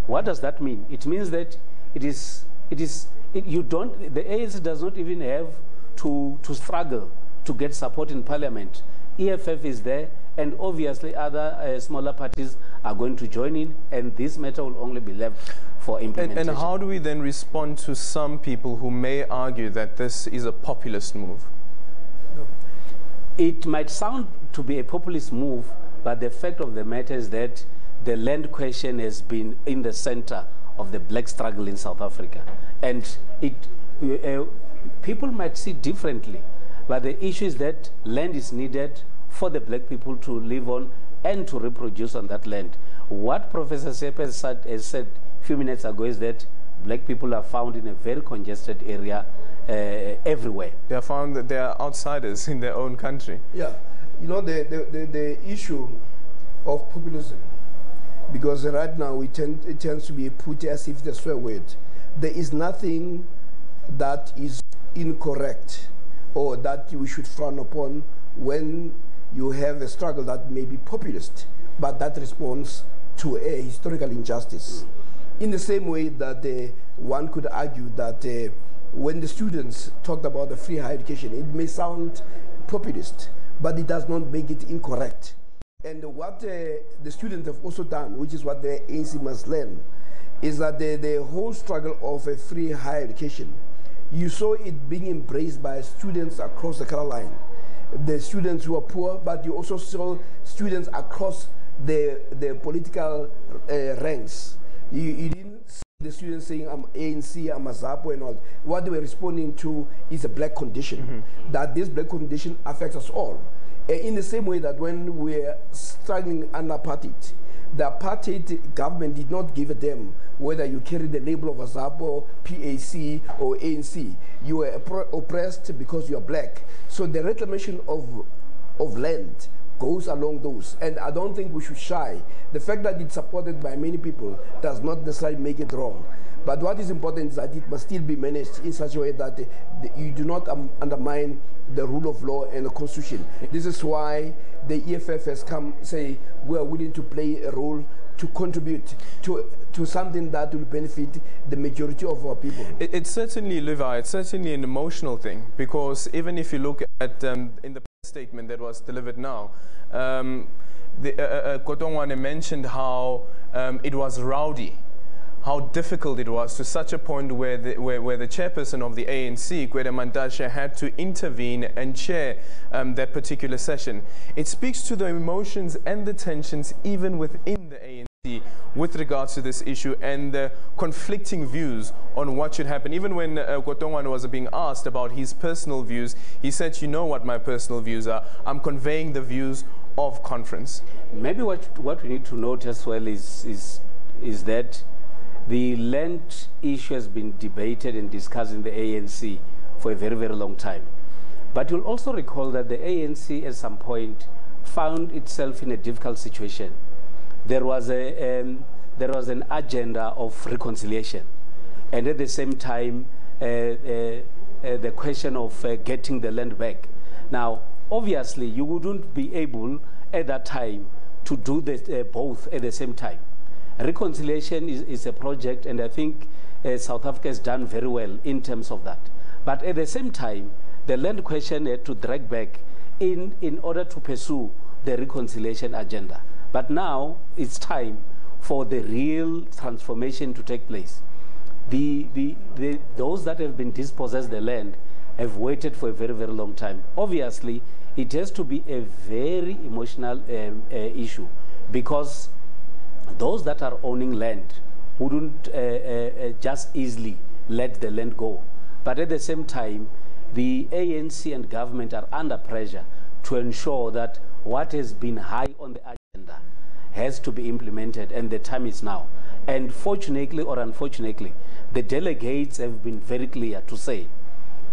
What does that mean? It means that the ANC does not even have to struggle to get support in parliament. EFF is there, and obviously other smaller parties are going to join in, and this matter will only be left for implementation. And how do we then respond to some people who may argue that this is a populist move? It might sound to be a populist move, but the fact of the matter is that the land question has been in the center of the black struggle in South Africa. And people might see differently, but the issue is that land is needed for the black people to live on and to reproduce on that land. What Professor Sepe has said a few minutes ago is that black people are found in a very congested area everywhere. They are found that they are outsiders in their own country. Yeah, you know, the issue of populism, because right now it tends to be put as if the swear word. There is nothing that is incorrect or that we should frown upon when you have a struggle that may be populist, but that responds to a historical injustice. In the same way that one could argue that when the students talked about the free higher education, it may sound populist, but it does not make it incorrect. And what the students have also done, which is what the ANC must learn, is that the whole struggle of a free higher education, you saw it being embraced by students across the color line. The students who are poor, but you also saw students across the political ranks. You didn't see the students saying, I'm ANC, I'm a ZAPO and all. What they were responding to is a black condition, that this black condition affects us all. In the same way that when we were struggling under apartheid, the apartheid government did not give a damn whether you carry the label of a ZAPO, PAC, or ANC. You were oppressed because you are black. So the reclamation of land goes along those, and I don't think we should shy. The fact that it's supported by many people does not necessarily make it wrong. But what is important is that it must still be managed in such a way that you do not undermine the rule of law and the constitution. This is why the EFF has come say we are willing to play a role to contribute to something that will benefit the majority of our people. It's certainly, Levi, it's certainly an emotional thing, because even if you look at in the statement that was delivered now, Kotongwane mentioned how it was rowdy, how difficult it was, to such a point where the chairperson of the ANC, Gwede Mantashe, had to intervene and chair that particular session. It speaks to the emotions and the tensions even within the ANC with regards to this issue and the conflicting views on what should happen. Even when Kotongwane was being asked about his personal views, he said, you know what my personal views are. I'm conveying the views of conference. Maybe what we need to note as well is that the land issue has been debated and discussed in the ANC for a very, very long time. But you'll also recall that the ANC at some point found itself in a difficult situation. There was an agenda of reconciliation, and at the same time the question of getting the land back. Now, obviously, you wouldn't be able at that time to do both at the same time. Reconciliation is a project, and I think South Africa has done very well in terms of that. But at the same time, the land question had to drag back in order to pursue the reconciliation agenda. But now it's time for the real transformation to take place. Those that have been dispossessed the land have waited for a very, very long time. Obviously, it has to be a very emotional issue, because those that are owning land wouldn't just easily let the land go. But at the same time, the ANC and government are under pressure to ensure that what has been high on the agenda has to be implemented, and the time is now. And fortunately or unfortunately, the delegates have been very clear to say,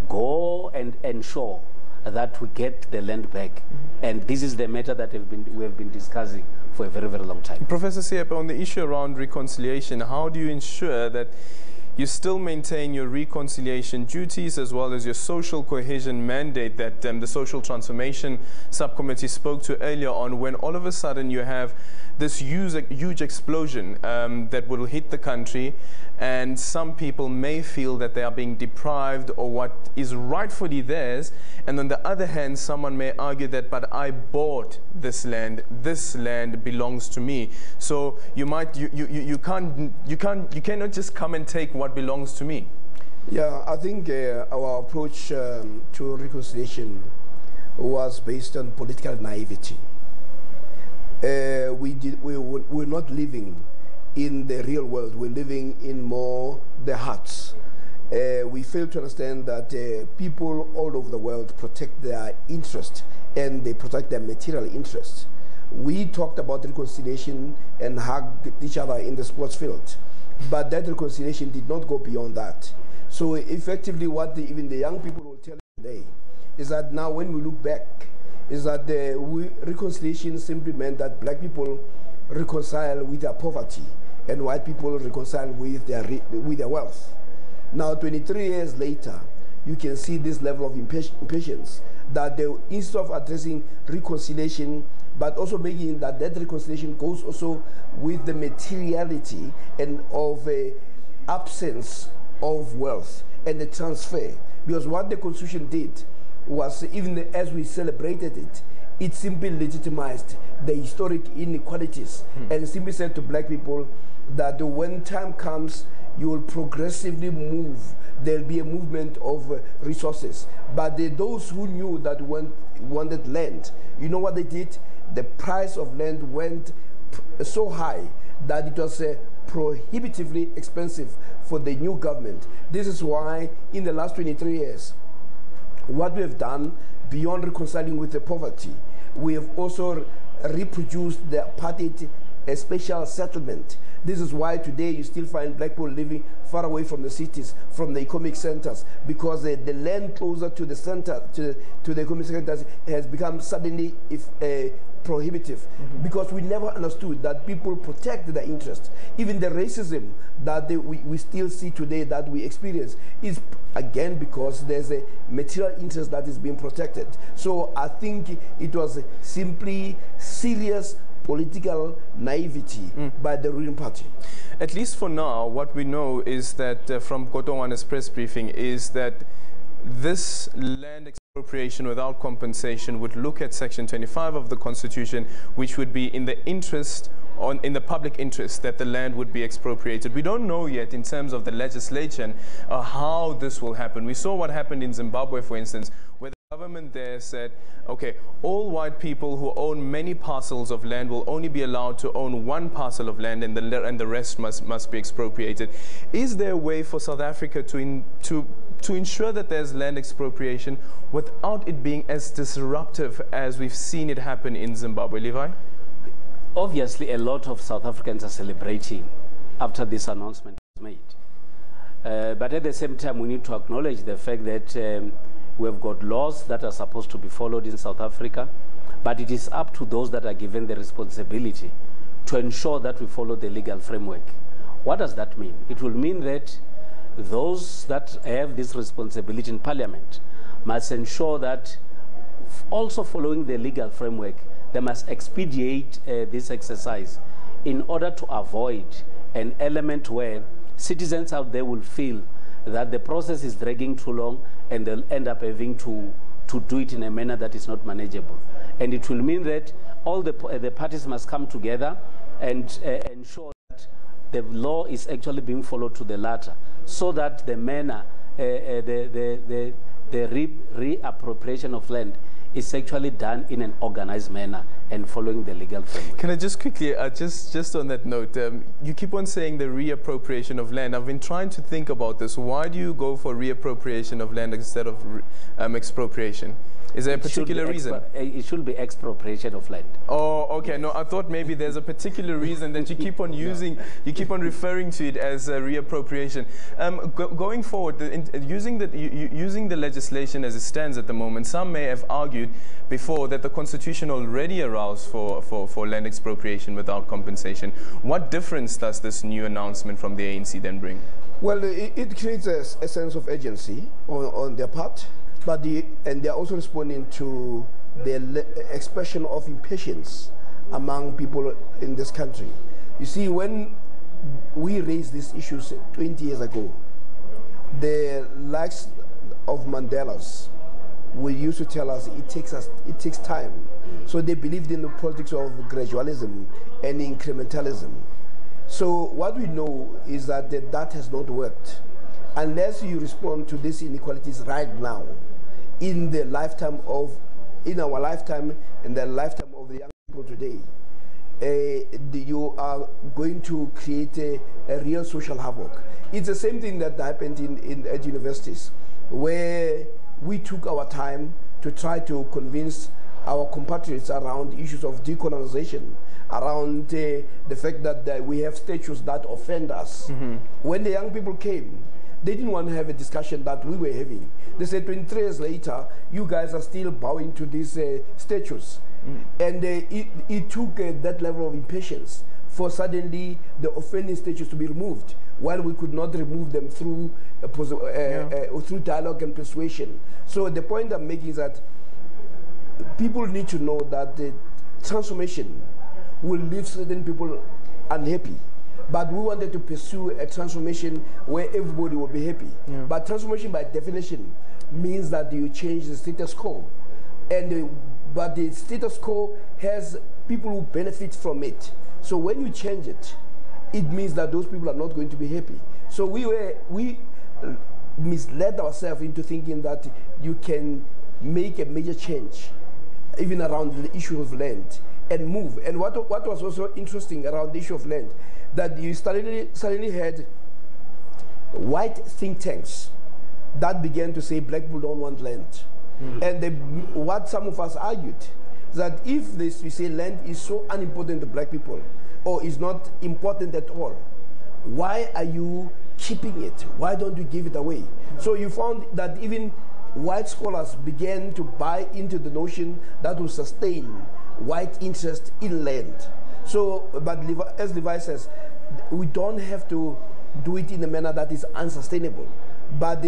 go and ensure that we get the land back. And this is the matter that we have been discussing for a very, very long time. Professor Sepe, on the issue around reconciliation, how do you ensure that you still maintain your reconciliation duties as well as your social cohesion mandate that the Social Transformation Subcommittee spoke to earlier on, when all of a sudden you have this huge explosion that will hit the country, and some people may feel that they are being deprived of what is rightfully theirs, and on the other hand, someone may argue that, but I bought this land belongs to me. So you cannot just come and take what belongs to me. Yeah, I think our approach to reconciliation was based on political naivety. We're not living in the real world. We're living in more the hearts. We fail to understand that people all over the world protect their interest, and they protect their material interest. We talked about reconciliation and hugged each other in the sports field, but that reconciliation did not go beyond that. So effectively what even the young people will tell you today is that now when we look back, is that reconciliation simply meant that black people reconcile with their poverty and white people reconcile with their wealth. Now 23 years later, you can see this level of impatience that instead of addressing reconciliation, but also making that reconciliation goes also with the materiality and of absence of wealth and the transfer. Because what the Constitution did was, even as we celebrated it, it simply legitimized the historic inequalities and simply said to black people that when time comes, you will progressively move. There'll be a movement of resources. But those who knew that wanted land, you know what they did? The price of land went so high that it was prohibitively expensive for the new government. This is why in the last 23 years, what we have done beyond reconciling with the poverty, we have also reproduced the apartheid special settlement. This is why today you still find black people living far away from the cities, from the economic centers, because the land closer to the center, to the economic centers, has become suddenly prohibitive, because we never understood that people protect their interests. Even the racism that we still see today, that we experience, is again because there's a material interest that is being protected. So I think it was simply serious political naivety by the ruling party. At least for now, what we know is that from Kotongwana's press briefing is that this land expropriation without compensation would look at Section 25 of the Constitution, which would be in the in the public interest that the land would be expropriated. We don't know yet in terms of the legislation how this will happen. We saw what happened in Zimbabwe, for instance, where the government there said, okay, all white people who own many parcels of land will only be allowed to own one parcel of land, and the rest must be expropriated. Is there a way for South Africa to ensure that there's land expropriation without it being as disruptive as we've seen it happen in Zimbabwe? Levi? Obviously, a lot of South Africans are celebrating after this announcement was made. But at the same time, we need to acknowledge the fact that we've got laws that are supposed to be followed in South Africa, but it is up to those that are given the responsibility to ensure that we follow the legal framework. What does that mean? It will mean that those that have this responsibility in Parliament must ensure that also following the legal framework, they must expedite this exercise in order to avoid an element where citizens out there will feel that the process is dragging too long and they'll end up having to do it in a manner that is not manageable. And it will mean that all the parties must come together and ensure that the law is actually being followed to the letter, so that the manner, the reappropriation of land is actually done in an organized manner and following the legal framework. Can I just quickly, just on that note, you keep on saying the reappropriation of land. I've been trying to think about this. Why do you go for reappropriation of land instead of expropriation? Is there a particular reason? It should be expropriation of land. Oh, okay. No, I thought maybe there's a particular reason that you keep on using, you keep on referring to it as reappropriation. Going forward, using the legislation as it stands at the moment, some may have argued before that the Constitution already allows for land expropriation without compensation. What difference does this new announcement from the ANC then bring? Well, it creates a sense of agency on their part. But they're also responding to the expression of impatience among people in this country. You see, when we raised these issues 20 years ago, the likes of Mandela's we used to tell us it takes time. So they believed in the politics of gradualism and incrementalism. So what we know is that that has not worked. Unless you respond to these inequalities right now, in our lifetime and the lifetime of the young people today, you are going to create a real social havoc. It's the same thing that happened at universities, where we took our time to try to convince our compatriots around issues of decolonization, around the fact that we have statues that offend us. Mm-hmm. When the young people came, they didn't want to have a discussion that we were having. They said 23 years later, you guys are still bowing to these statues. Mm. And it took that level of impatience for suddenly the offending statues to be removed, while we could not remove them through through dialogue and persuasion. So the point I'm making is that people need to know that the transformation will leave certain people unhappy. But we wanted to pursue a transformation where everybody will be happy. Yeah. But transformation by definition means that you change the status quo. But the status quo has people who benefit from it. So when you change it, it means that those people are not going to be happy. So we misled ourselves into thinking that you can make a major change, even around the issue of land, and move. And what was also interesting around the issue of land, that you suddenly had white think tanks that began to say black people don't want land. Mm-hmm. And what some of us argued, that if we say land is so unimportant to black people, or is not important at all, why are you keeping it? Why don't you give it away? So you found that even white scholars began to buy into the notion that will sustain white interest in land. So, but as Levi says, we don't have to do it in a manner that is unsustainable. But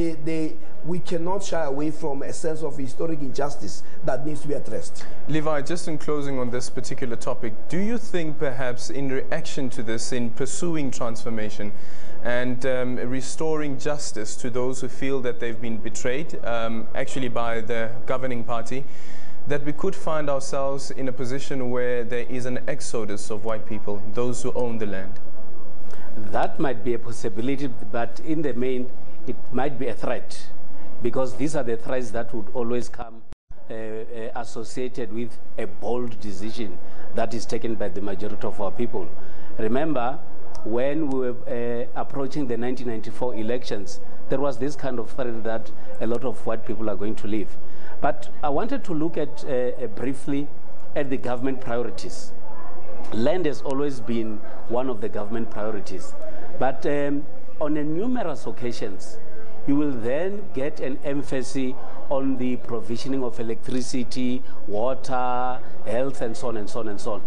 we cannot shy away from a sense of historic injustice that needs to be addressed. Levi, just in closing on this particular topic, do you think perhaps in reaction to this, in pursuing transformation and restoring justice to those who feel that they've been betrayed, actually by the governing party, that we could find ourselves in a position where there is an exodus of white people, those who own the land? That might be a possibility, but in the main, it might be a threat, because these are the threats that would always come associated with a bold decision that is taken by the majority of our people. Remember, when we were approaching the 1994 elections, there was this kind of threat that a lot of white people are going to leave. But I wanted to look at briefly at the government priorities. Land has always been one of the government priorities, but on numerous occasions, you will then get an emphasis on the provisioning of electricity, water, health, and so on and so on and so on.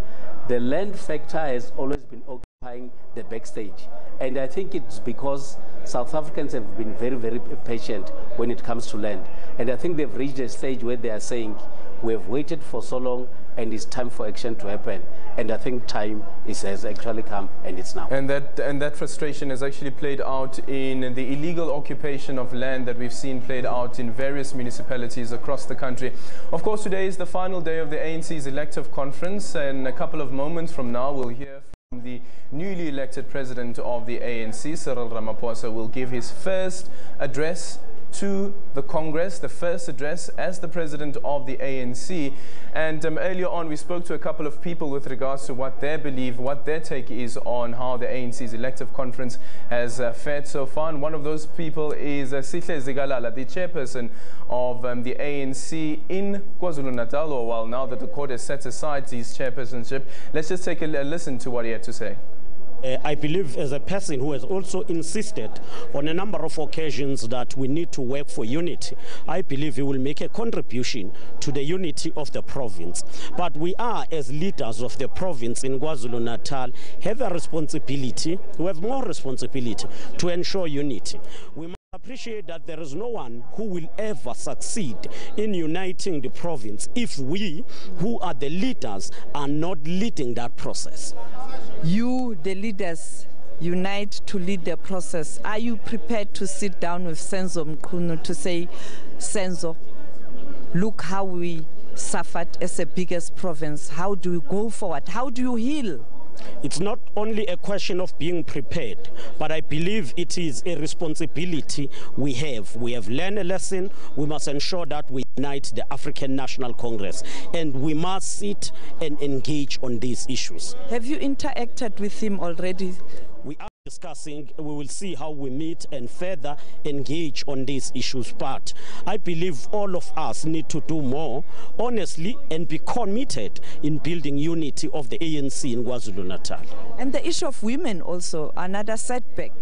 The land factor has always been occupying the backstage. And I think it's because South Africans have been very, very patient when it comes to land. And I think they've reached a stage where they are saying, we've waited for so long and it's time for action to happen. And I think time has actually come, and it's now. And that frustration has actually played out in the illegal occupation of land that we've seen played out in various municipalities across the country. Of course, today is the final day of the ANC's elective conference, and a couple of moments from now we'll hear from the newly elected president of the ANC, Cyril Ramaphosa, will give his first address to the Congress, the first address as the president of the ANC. And earlier on, we spoke to a couple of people with regards to what they believe, what their take is on how the ANC's elective conference has fared so far. And one of those people is Sihle Zigalala, the chairperson of the ANC in KwaZulu-Natal, or well, now that the court has set aside his chairpersonship. Let's just take a listen to what he had to say. I believe, as a person who has also insisted on a number of occasions that we need to work for unity, I believe he will make a contribution to the unity of the province. But we are, as leaders of the province in KwaZulu-Natal, have a responsibility, we have more responsibility to ensure unity. We must appreciate that there is no one who will ever succeed in uniting the province if we, who are the leaders, are not leading that process. You, the leaders, unite to lead the process. Are you prepared to sit down with Senzo Mkhunu to say, Senzo, look how we suffered as the biggest province. How do we go forward? How do you heal? It's not only a question of being prepared, but I believe it is a responsibility we have. We have learned a lesson. We must ensure that we unite the African National Congress, and we must sit and engage on these issues. Have you interacted with him already? We are discussing. We will see how we meet and further engage on these issues. But I believe all of us need to do more, honestly, and be committed in building unity of the ANC in KwaZulu-Natal. And the issue of women also, another setback.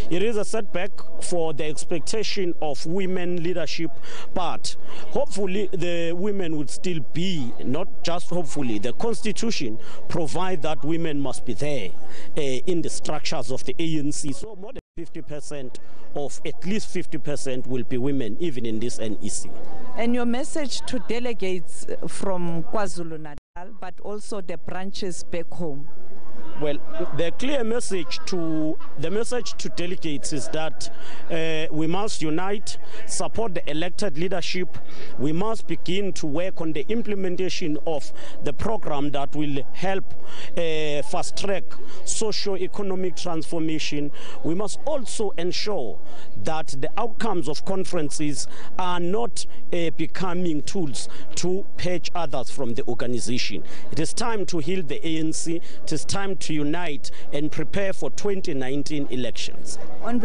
It is a setback for the expectation of women leadership, but hopefully the women would still be, not just hopefully, the Constitution provides that women must be there in the structures of the ANC. So more than 50% of at least 50% will be women, even in this NEC. And your message to delegates from KwaZulu-Natal, but also the branches back home? Well, the clear message to delegates is that we must unite, support the elected leadership. We must begin to work on the implementation of the program that will help fast-track socio-economic transformation. We must also ensure that the outcomes of conferences are not becoming tools to purge others from the organization. It is time to heal the ANC. It is time to unite and prepare for 2019 elections. On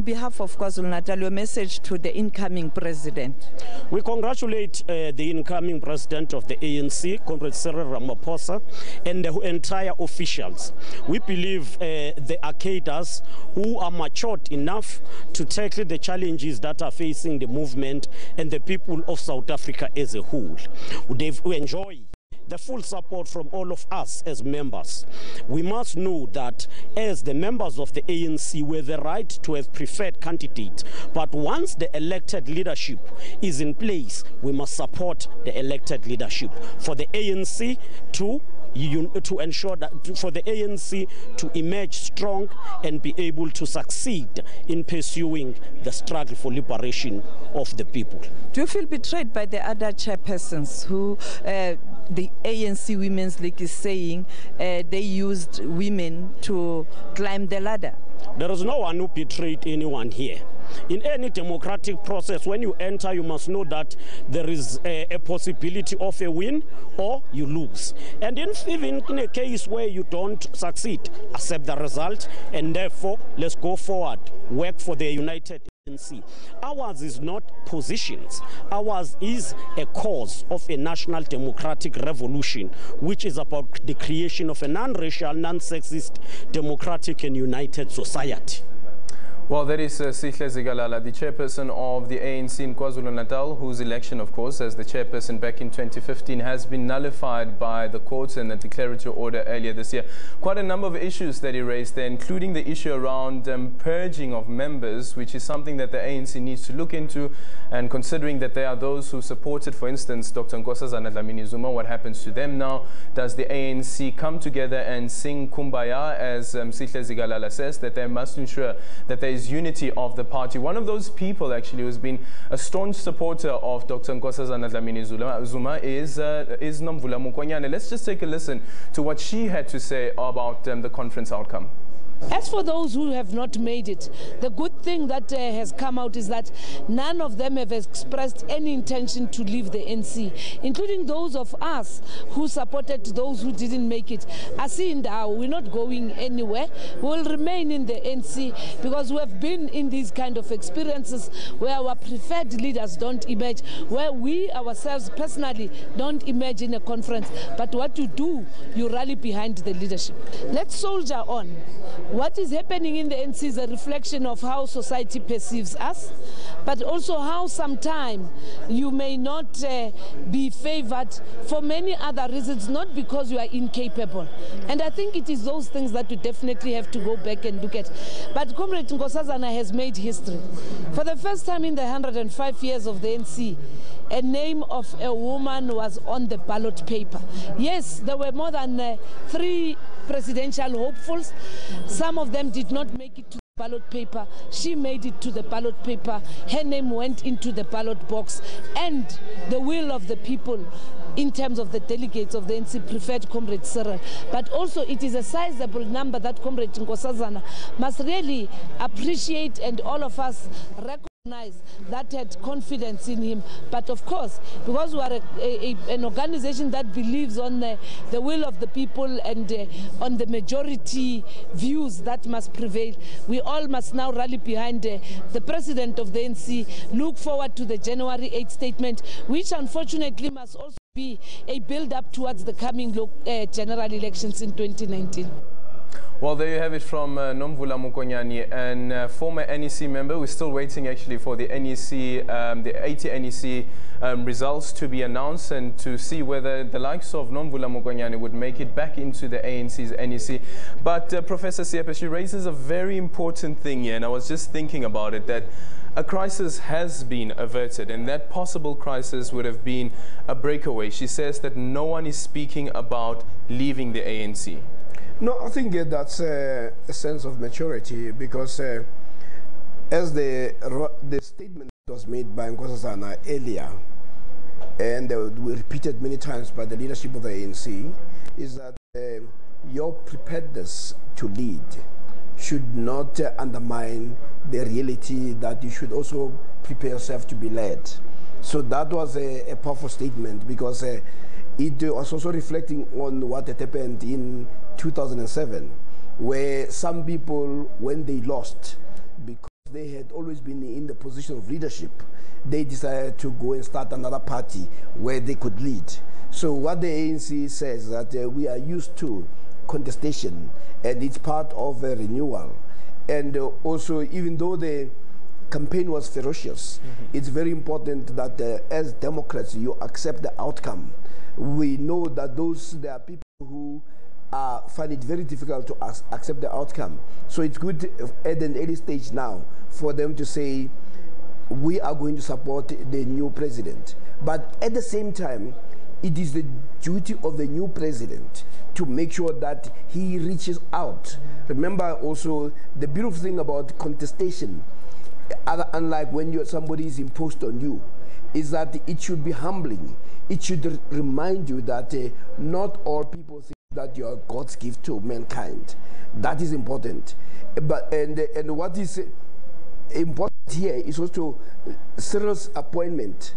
behalf of KwaZulu-Natal, your message to the incoming president? We congratulate the incoming president of the ANC, Comrade Cyril Ramaphosa, and the entire officials. We believe the cadres who are matured enough to tackle the challenges that are facing the movement and the people of South Africa as a whole. They enjoy the full support from all of us as members. We must know that as the members of the ANC, we have the right to have preferred candidates, but once the elected leadership is in place, we must support the elected leadership for the ANC to ensure that for the ANC to emerge strong and be able to succeed in pursuing the struggle for liberation of the people. Do you feel betrayed by the other chairpersons who the ANC Women's League is saying they used women to climb the ladder? There is no one who betrayed anyone here. In any democratic process, when you enter, you must know that there is a possibility of a win or you lose. And even in a case where you don't succeed, accept the result, and therefore, let's go forward, work for the united ANC. Ours is not positions. Ours is a cause of a national democratic revolution, which is about the creation of a non-racial, non-sexist, democratic and united society. Well, that is Sihle Zikalala, the chairperson of the ANC in KwaZulu-Natal, whose election, of course, as the chairperson back in 2015 has been nullified by the courts and a declaratory order earlier this year. Quite a number of issues that he raised there, including the issue around purging of members, which is something that the ANC needs to look into, and considering that there are those who supported, for instance, Dr. Nkosazana Dlamini-Zuma, what happens to them now? Does the ANC come together and sing Kumbaya, as Sihle Zikalala says, that they must ensure that there is unity of the party? One of those people actually who's been a staunch supporter of Dr. Nkosazana Dlamini-Zuma is Nomvula Mukwanyane. Let's just take a listen to what she had to say about the conference outcome. As for those who have not made it, the good thing that has come out is that none of them have expressed any intention to leave the NC, including those of us who supported those who didn't make it. As in now, we're not going anywhere. We'll remain in the NC because we have been in these kind of experiences where our preferred leaders don't emerge, where we ourselves personally don't emerge in a conference. But what you do, you rally behind the leadership. Let's soldier on. what is happening in the ANC is a reflection of how society perceives us, but also how sometimes you may not be favored for many other reasons, not because you are incapable. And I think it is those things that we definitely have to go back and look at. But Comrade Nkosazana has made history. For the first time in the 105 years of the ANC, a name of a woman was on the ballot paper. Yes, there were more than 3 presidential hopefuls. Some of them did not make it to the ballot paper. She made it to the ballot paper. Her name went into the ballot box, and the will of the people in terms of the delegates of the ANC preferred Comrade Cyril. But also it is a sizable number that Comrade Nkosazana must really appreciate, and all of us recognize that had confidence in him. But of course, because we are an organization that believes on the will of the people and on the majority views that must prevail, we all must now rally behind the president of the ANC, look forward to the January 8th statement, which unfortunately must also be a build-up towards the coming general elections in 2019. Well, there you have it from Nomvula Mokonyane, and former NEC member. We're still waiting actually for the NEC, the 80 NEC results to be announced, and to see whether the likes of Nomvula Mokonyane would make it back into the ANC's NEC. But Professor Siepe, she raises a very important thing here, and I was just thinking about it, that a crisis has been averted, and that possible crisis would have been a breakaway. She says that no one is speaking about leaving the ANC. No, I think that's a sense of maturity, because as the statement was made by Nkosazana earlier, and we repeated many times by the leadership of the ANC, is that your preparedness to lead should not undermine the reality that you should also prepare yourself to be led. So that was a powerful statement, because it was also reflecting on what had happened in 2007, where some people, when they lost, because they had always been in the position of leadership, they decided to go and start another party where they could lead. So what the ANC says is that we are used to contestation, and it's part of a renewal. And also, even though the campaign was ferocious, it's very important that as Democrats, you accept the outcome. We know that there are people who find it very difficult to accept the outcome. So it's good at an early stage now for them to say, we are going to support the new president. But at the same time, it is the duty of the new president to make sure that he reaches out. Remember also, the beautiful thing about contestation, unlike when somebody is imposed on you, is that it should be humbling. It should remind you that not all people think that you are God's gift to mankind. That is important. And what is important here is also Cyril's appointment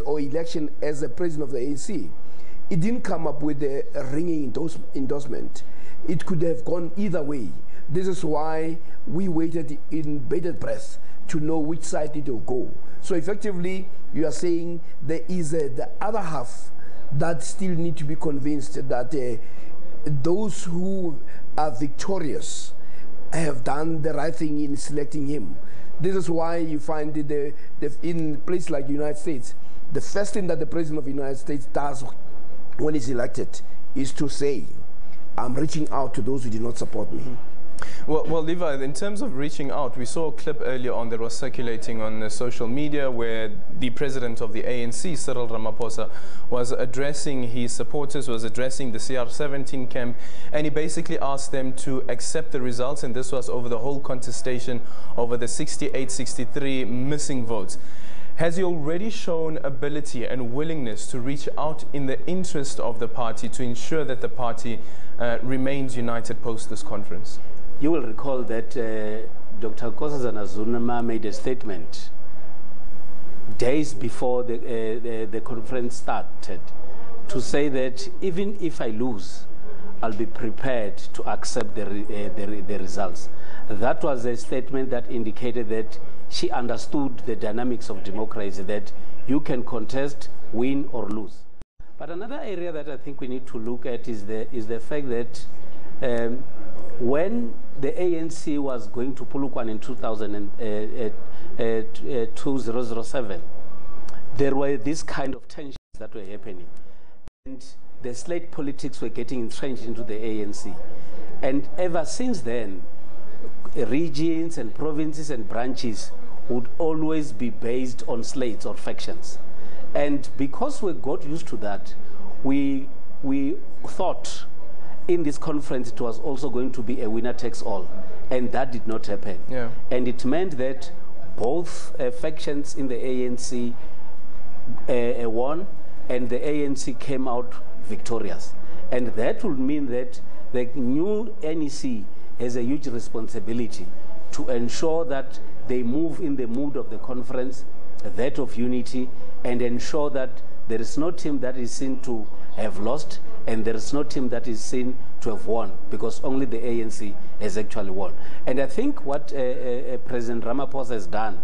or election as the president of the ANC. It didn't come up with a ringing endorsement. It could have gone either way. This is why we waited in bated breath to know which side it will go. So effectively, you are saying there is the other half that still need to be convinced that those who are victorious have done the right thing in selecting him. This is why you find in places like the United States, the first thing that the President of the United States does when he's elected is to say, I'm reaching out to those who did not support me. Well, Levi, in terms of reaching out, we saw a clip earlier on that was circulating on social media where the president of the ANC, Cyril Ramaphosa, was addressing his supporters, was addressing the CR17 camp, and he basically asked them to accept the results, and this was over the whole contestation over the 68-63 missing votes. Has he already shown ability and willingness to reach out in the interest of the party to ensure that the party remains united post this conference? You will recall that Dr. Nkosazana Zunama made a statement days before the conference started to say that even if I lose, I'll be prepared to accept the results. That was a statement that indicated that she understood the dynamics of democracy, that you can contest, win or lose. But another area that I think we need to look at is the fact that when the ANC was going to Polokwane in 2007, there were these kind of tensions that were happening. And the slate politics were getting entrenched into the ANC. And ever since then, regions and provinces and branches would always be based on slates or factions. And because we got used to that, we thought in this conference it was also going to be a winner takes all. And that did not happen. Yeah. And it meant that both factions in the ANC won, and the ANC came out victorious. And that would mean that the new NEC has a huge responsibility to ensure that they move in the mood of the conference, that of unity, and ensure that there is no team that is seen to have lost, and there is no team that is seen to have won, because only the ANC has actually won. And I think what President Ramaphosa has done,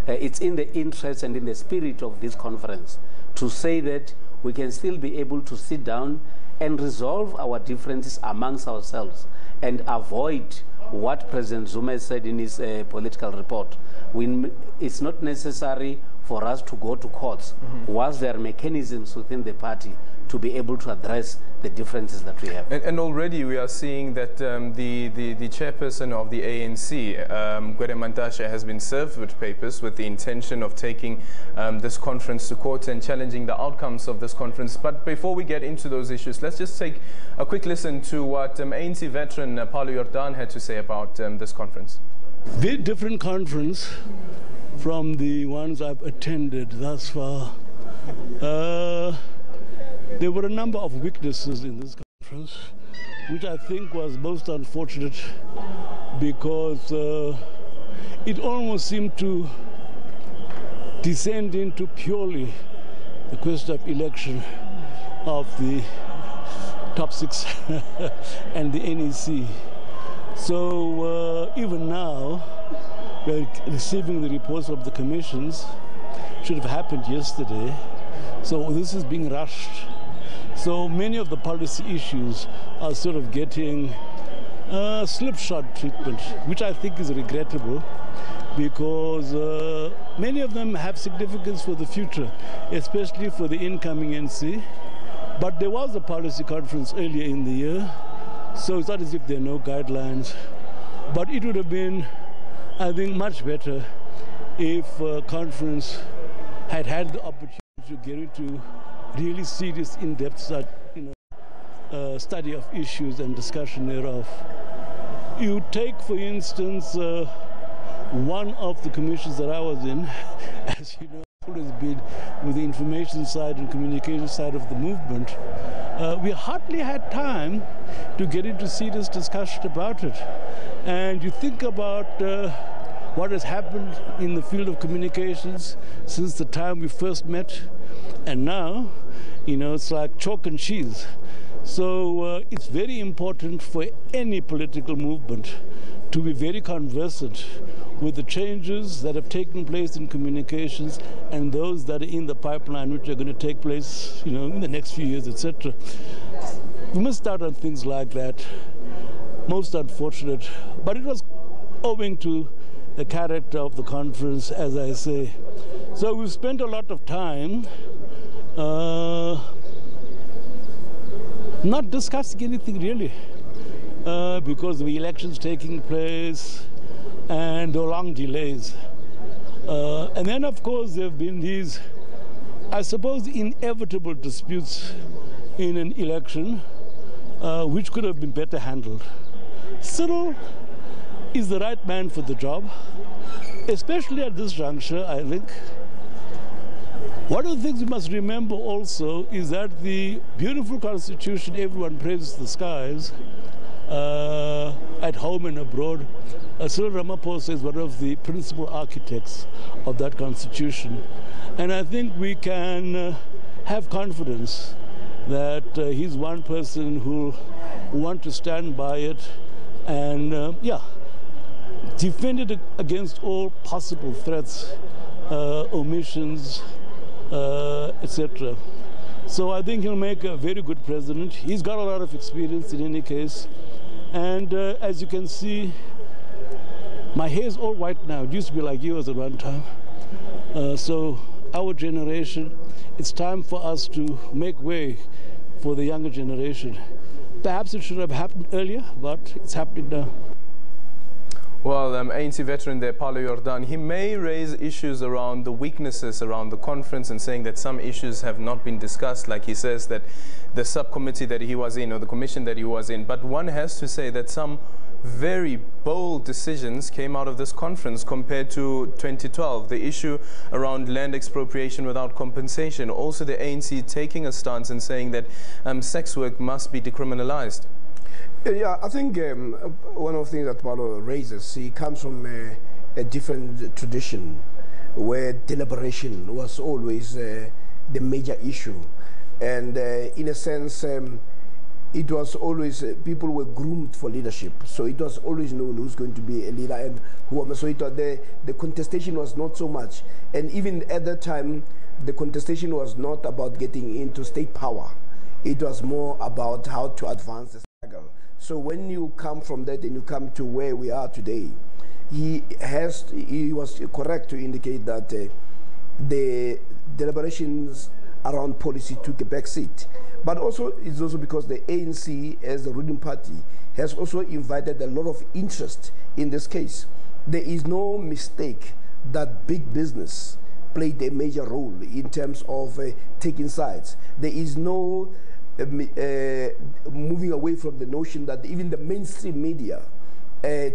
it's in the interest and in the spirit of this conference to say that we can still be able to sit down and resolve our differences amongst ourselves and avoid what President Zuma said in his political report. It's not necessary for us to go to courts once there are mechanisms within the party to be able to address the differences that we have. And already we are seeing that the chairperson of the ANC, Gwede Mantashe, has been served with papers with the intention of taking this conference to court and challenging the outcomes of this conference. But before we get into those issues, let's just take a quick listen to what ANC veteran Paulo Jordan had to say about this conference. Very different conference from the ones I've attended thus far. There were a number of weaknesses in this conference, which I think was most unfortunate because it almost seemed to descend into purely the question of election of the top six and the NEC. So even now, we're receiving the reports of the commissions. Should have happened yesterday. So this is being rushed. So many of the policy issues are sort of getting slipshod treatment, which I think is regrettable because many of them have significance for the future, especially for the incoming NC. But there was a policy conference earlier in the year, so it's not as if there are no guidelines. But it would have been, I think, much better if conference had had the opportunity to get into really serious, in-depth study of issues and discussion thereof. You take, for instance, one of the commissions that I was in, as you know, always been with the information side and communication side of the movement. We hardly had time to get into serious discussion about it. And you think about what has happened in the field of communications since the time we first met, and now, you know, it's like chalk and cheese. So it's very important for any political movement to be very conversant with the changes that have taken place in communications and those that are in the pipeline, which are going to take place, you know, in the next few years, etc. We missed out on things like that. Most unfortunate, but it was owing to the character of the conference, as I say. So we've spent a lot of time not discussing anything really, because the elections taking place and the long delays. And then, of course, there have been these, I suppose, inevitable disputes in an election, which could have been better handled. Cyril is the right man for the job, especially at this juncture, I think. One of the things we must remember also is that the beautiful constitution everyone praises the skies, at home and abroad, Cyril Ramaphosa is one of the principal architects of that constitution. And I think we can have confidence that he's one person who will want to stand by it and, defend it against all possible threats, omissions, etc. So I think he'll make a very good president. He's got a lot of experience in any case. And as you can see, my hair is all white now. It used to be like yours at one time. So our generation, it's time for us to make way for the younger generation. Perhaps it should have happened earlier, but it's happening now. Well, ANC veteran there, Paulo Jordan, he may raise issues around the weaknesses around the conference and saying that some issues have not been discussed, like he says that the subcommittee that he was in or the commission that he was in. But one has to say that some very bold decisions came out of this conference compared to 2012. The issue around land expropriation without compensation. Also the ANC taking a stance and saying that sex work must be decriminalized. Yeah, I think one of the things that Paulo raises, he comes from a different tradition where deliberation was always the major issue. And in a sense, it was always, people were groomed for leadership. So it was always known who's going to be a leader and who. So it was the contestation was not so much. And even at that time, the contestation was not about getting into state power. It was more about how to advance the struggle. So when you come from that and you come to where we are today, he was correct to indicate that the deliberations around policy took a back seat. But also, it's also because the ANC, as the ruling party, has also invited a lot of interest in this case. There is no mistake that big business played a major role in terms of taking sides. There is no moving away from the notion that even the mainstream media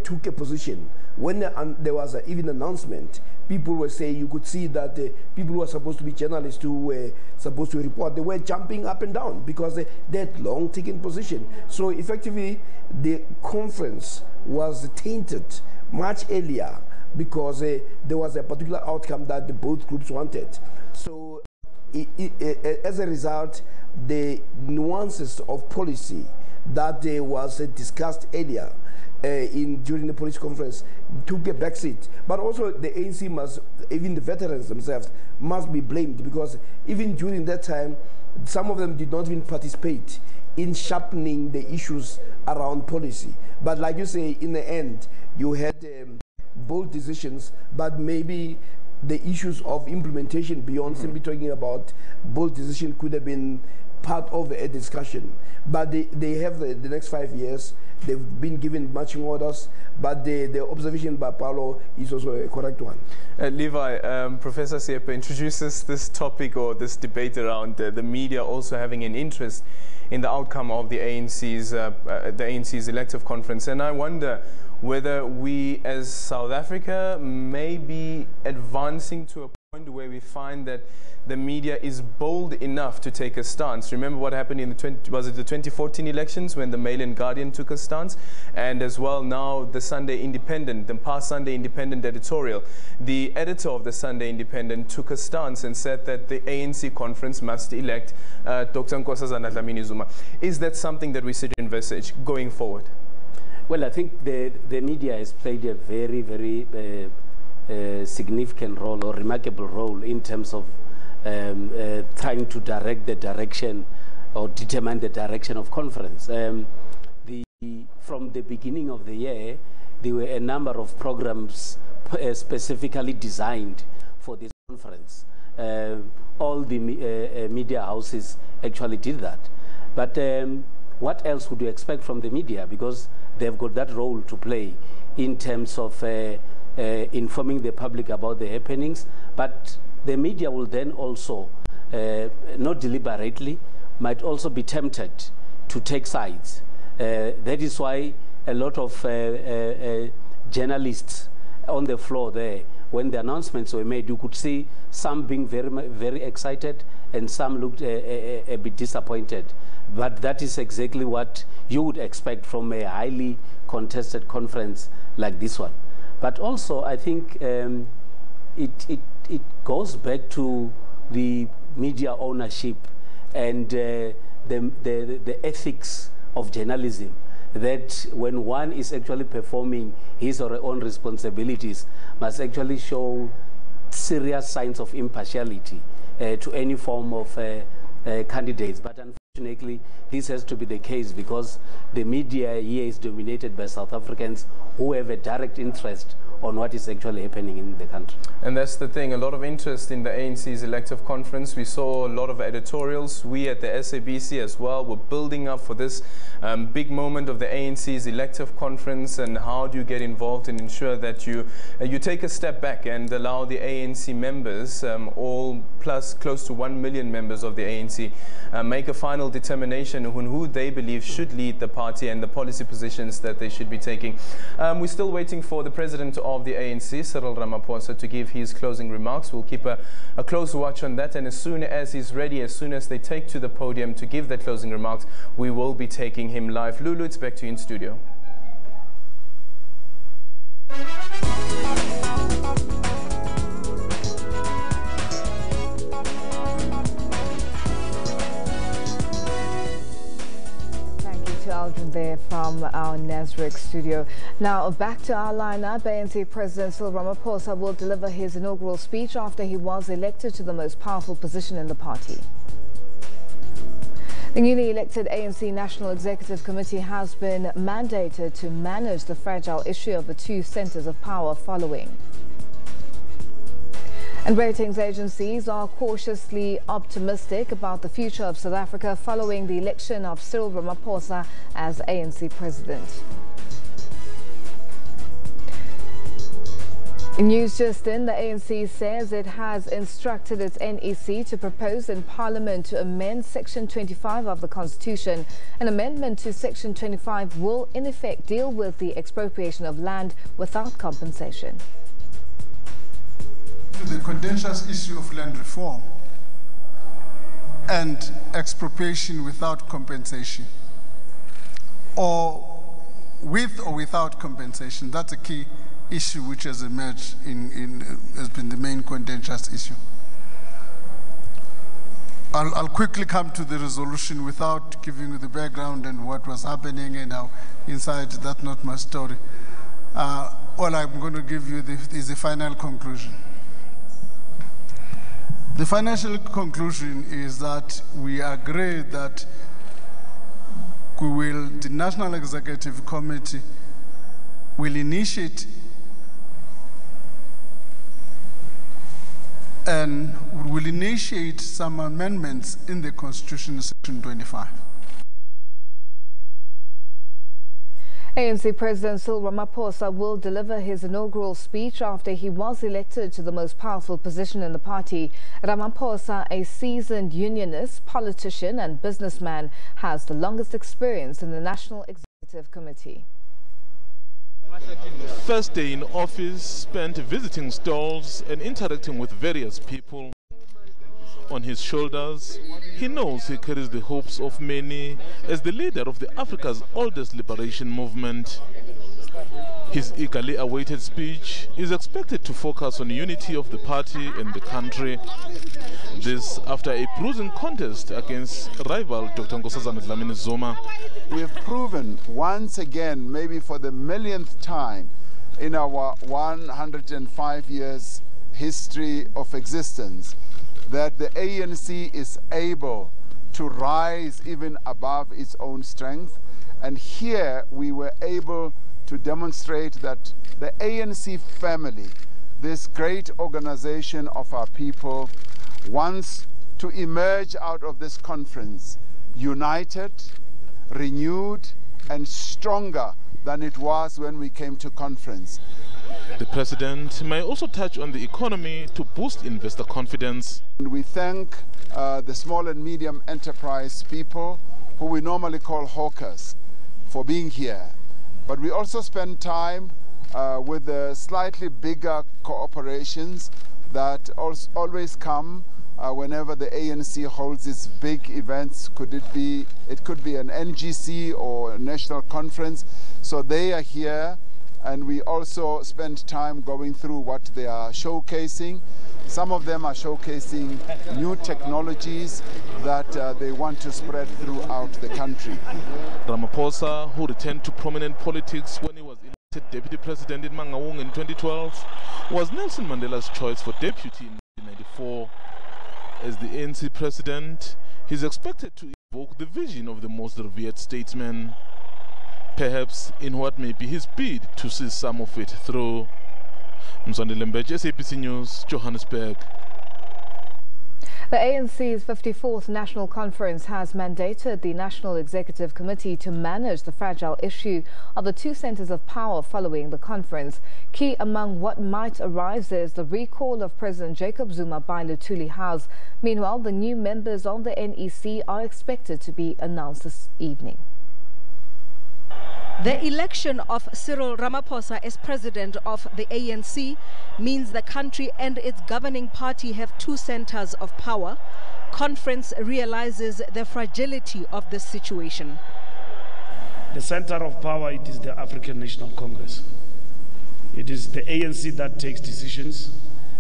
took a position. When there was even an announcement, people were saying, you could see that people who were supposed to be journalists who were supposed to report, they were jumping up and down because they had long taken position. So effectively, the conference was tainted much earlier because there was a particular outcome that both groups wanted. So as a result, the nuances of policy that was discussed earlier during the policy conference took a backseat. But also the ANC must, even the veterans themselves, must be blamed because even during that time, some of them did not even participate in sharpening the issues around policy. But like you say, in the end, you had bold decisions, but maybe the issues of implementation beyond simply talking about bold decision could have been part of a discussion. But they have the next 5 years. They've been given marching orders, but the observation by Paulo is also a correct one. Levi, Professor Siepe introduces this topic or this debate around the media also having an interest in the outcome of the ANC's elective conference. And I wonder whether we as South Africa may be advancing to a point where we find that the media is bold enough to take a stance. Remember what happened in the 2014 elections when the Mail and Guardian took a stance, and as well now the Sunday Independent, the past Sunday Independent editorial. The editor of the Sunday Independent took a stance and said that the ANC conference must elect Dr. Nkosazana Dlamini Zuma. Is that something that we should envisage going forward? Well, I think the media has played a very, very significant role or remarkable role in terms of trying to direct the direction or determine the direction of conference. From the beginning of the year, there were a number of programs specifically designed for this conference. All the media houses actually did that. But what else would you expect from the media? Because they've got that role to play in terms of informing the public about the happenings. But the media will then also, not deliberately, might also be tempted to take sides. That is why a lot of journalists on the floor there, when the announcements were made, you could see some being very, very excited and some looked a bit disappointed. But that is exactly what you would expect from a highly contested conference like this one. But also, I think it goes back to the media ownership and the ethics of journalism, that when one is actually performing his or her own responsibilities, must actually show serious signs of impartiality to any form of candidates. But unfortunately, this has to be the case because the media here is dominated by South Africans who have a direct interest on what is actually happening in the country. And that's the thing, a lot of interest in the ANC's elective conference. We saw a lot of editorials. We at the SABC as well were building up for this big moment of the ANC's elective conference, and how do you get involved and ensure that you take a step back and allow the ANC members, all plus close to 1 million members of the ANC, make a final determination on who they believe should lead the party and the policy positions that they should be taking. We're still waiting for the president of the ANC, Cyril Ramaphosa, to give his closing remarks. We'll keep a close watch on that, and as soon as he's ready, as soon as they take to the podium to give their closing remarks, we will be taking him live. Lulu, it's back to you in studio. There from our Nasrec studio. Now back to our lineup. ANC President Cyril Ramaphosa will deliver his inaugural speech after he was elected to the most powerful position in the party. The newly elected ANC National Executive Committee has been mandated to manage the fragile issue of the two centres of power following. And ratings agencies are cautiously optimistic about the future of South Africa following the election of Cyril Ramaphosa as ANC president. In news just in, the ANC says it has instructed its NEC to propose in Parliament to amend Section 25 of the Constitution. An amendment to Section 25 will in effect deal with the expropriation of land without compensation. The contentious issue of land reform and expropriation without compensation, or with or without compensation, that's a key issue which has emerged has been the main contentious issue. I'll quickly come to the resolution without giving you the background and what was happening and how inside. That's not my story. All I'm going to give you is the final conclusion. The financial conclusion is that we agree that the National Executive Committee will initiate some amendments in the Constitution, Section 25. ANC President Cyril Ramaphosa will deliver his inaugural speech after he was elected to the most powerful position in the party. Ramaphosa, a seasoned unionist, politician and businessman, has the longest experience in the National Executive Committee. First day in office spent visiting stalls and interacting with various people. On his shoulders, he knows he carries the hopes of many as the leader of the Africa's oldest liberation movement. His eagerly awaited speech is expected to focus on unity of the party and the country. This after a bruising contest against rival Dr. Nkosazana Dlamini Zuma. We have proven once again, maybe for the millionth time in our 105 years history of existence, that the ANC is able to rise even above its own strength. And here we were able to demonstrate that the ANC family, this great organization of our people, wants to emerge out of this conference united, renewed, and stronger than it was when we came to conference. The president may also touch on the economy to boost investor confidence. We thank the small and medium enterprise people, who we normally call hawkers, for being here. But we also spend time with the slightly bigger corporations that always come whenever the ANC holds its big events. It could be an NGC or a national conference. So they are here, and we also spend time going through what they are showcasing. Some of them are showcasing new technologies that they want to spread throughout the country. Ramaphosa, who returned to prominent politics when he was elected deputy president in Mangaung in 2012, was Nelson Mandela's choice for deputy in 1994. As the ANC president, He's expected to evoke the vision of the most revered statesman, perhaps in what may be his bid to see some of it through. Mzwandile Lembeje, SABC News, Johannesburg. The ANC's 54th National Conference has mandated the National Executive Committee to manage the fragile issue of the two centers of power following the conference. Key among what might arise is the recall of President Jacob Zuma by Luthuli House. Meanwhile, the new members of the NEC are expected to be announced this evening. The election of Cyril Ramaphosa as president of the ANC means the country and its governing party have two centers of power. Conference realizes the fragility of this situation. The center of power, it is the African National Congress. It is the ANC that takes decisions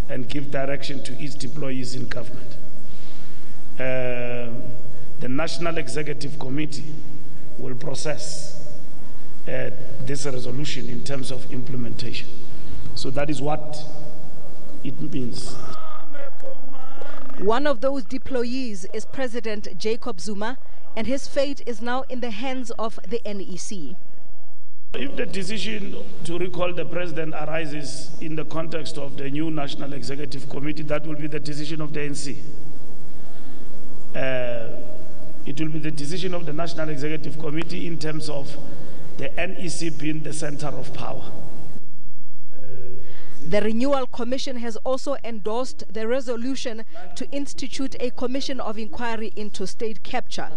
and gives direction to its deployees in government. The National Executive Committee will process this resolution in terms of implementation. So that is what it means. One of those deployees is President Jacob Zuma, and his fate is now in the hands of the NEC. If the decision to recall the president arises in the context of the new National Executive Committee, that will be the decision of the ANC. It will be the decision of the National Executive Committee in terms of the NEC being the center of power. The Renewal Commission has also endorsed the resolution to institute a commission of inquiry into state capture.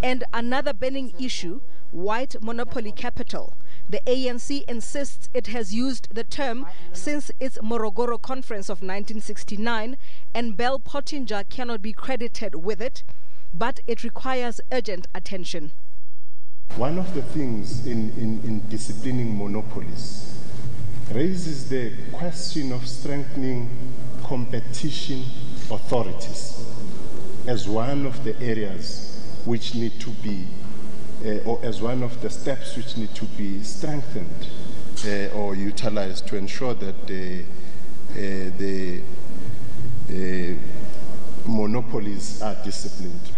And another burning issue, white monopoly capital. The ANC insists it has used the term since its Morogoro conference of 1969, and Bell Pottinger cannot be credited with it, but it requires urgent attention. One of the things in disciplining monopolies raises the question of strengthening competition authorities as one of the areas which need to be, or as one of the steps which need to be strengthened or utilized to ensure that the monopolies are disciplined.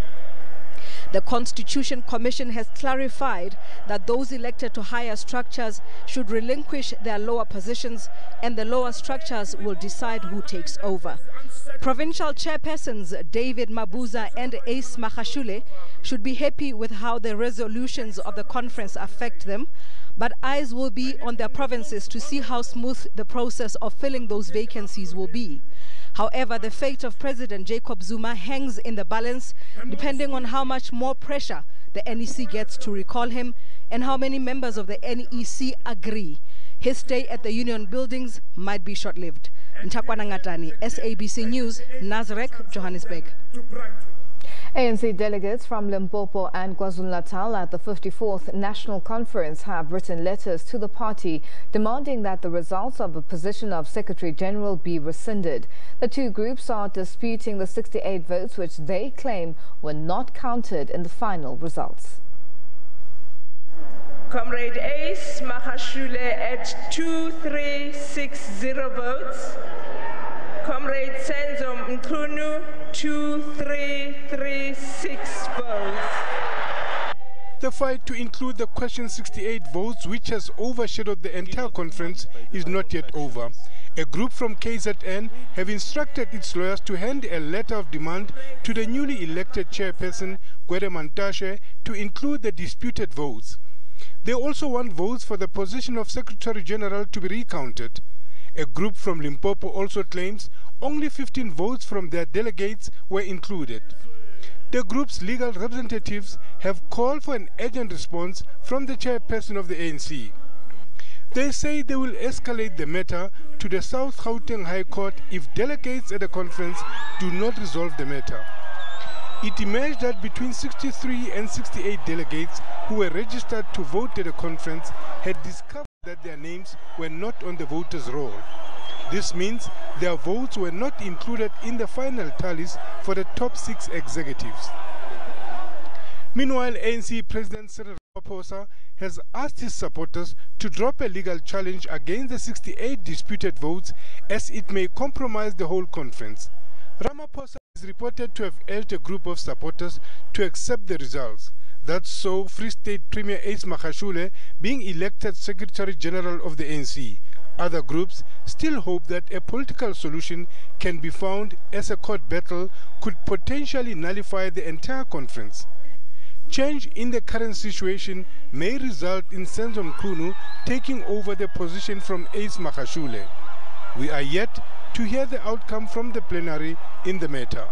The Constitution Commission has clarified that those elected to higher structures should relinquish their lower positions, and the lower structures will decide who takes over. Provincial chairpersons David Mabuza and Ace Magashule should be happy with how the resolutions of the conference affect them, but eyes will be on their provinces to see how smooth the process of filling those vacancies will be. However, the fate of President Jacob Zuma hangs in the balance, depending on how much more pressure the NEC gets to recall him and how many members of the NEC agree. His stay at the union buildings might be short-lived. Ntakwana Ngatani, SABC News, Nazareth, Johannesburg. ANC delegates from Limpopo and KwaZulu-Natal at the 54th National Conference have written letters to the party demanding that the results of the position of Secretary General be rescinded. The two groups are disputing the 68 votes which they claim were not counted in the final results. Comrade Ace Magashule at 2360 votes. Comrade Senzo Mkhunu, 2336 votes. The fight to include the question 68 votes, which has overshadowed the entire conference, is not yet over. A group from KZN have instructed its lawyers to hand a letter of demand to the newly elected chairperson, Gwede Mantashe, to include the disputed votes. They also want votes for the position of Secretary General to be recounted. A group from Limpopo also claims only 15 votes from their delegates were included. The group's legal representatives have called for an urgent response from the chairperson of the ANC. They say they will escalate the matter to the South Gauteng High Court if delegates at the conference do not resolve the matter. It emerged that between 63 and 68 delegates who were registered to vote at the conference had discovered that their names were not on the voters' roll. This means their votes were not included in the final tallies for the top 6 executives. Meanwhile, ANC President Cyril Ramaphosa has asked his supporters to drop a legal challenge against the 68 disputed votes, as it may compromise the whole conference. Ramaphosa is reported to have urged a group of supporters to accept the results. That saw Free State Premier Ace Magashule being elected Secretary General of the ANC. Other groups still hope that a political solution can be found, as a court battle could potentially nullify the entire conference. Change in the current situation may result in Senzo Mkhunu taking over the position from Ace Magashule. We are yet to hear the outcome from the plenary in the matter.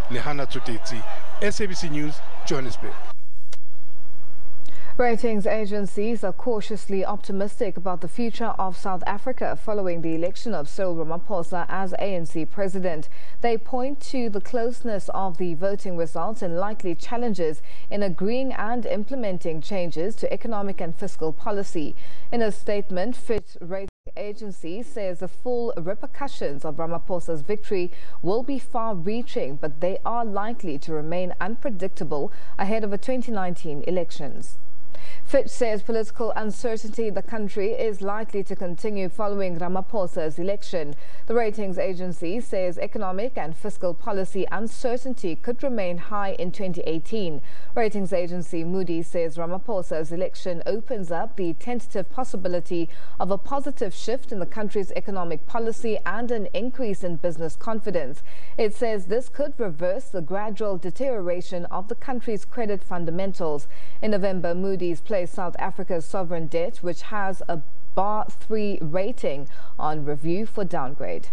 Lehana Tsotetsi, SABC News, Johannesburg. Ratings agencies are cautiously optimistic about the future of South Africa following the election of Cyril Ramaphosa as ANC president. They point to the closeness of the voting results and likely challenges in agreeing and implementing changes to economic and fiscal policy. In a statement, Fitch Ratings agency says the full repercussions of Ramaphosa's victory will be far-reaching, but they are likely to remain unpredictable ahead of the 2019 elections. Fitch says political uncertainty in the country is likely to continue following Ramaphosa's election. The ratings agency says economic and fiscal policy uncertainty could remain high in 2018. Ratings agency Moody's says Ramaphosa's election opens up the tentative possibility of a positive shift in the country's economic policy and an increase in business confidence. It says this could reverse the gradual deterioration of the country's credit fundamentals. In November, Moody's placed South Africa's sovereign debt, which has a bar 3 rating, on review for downgrade.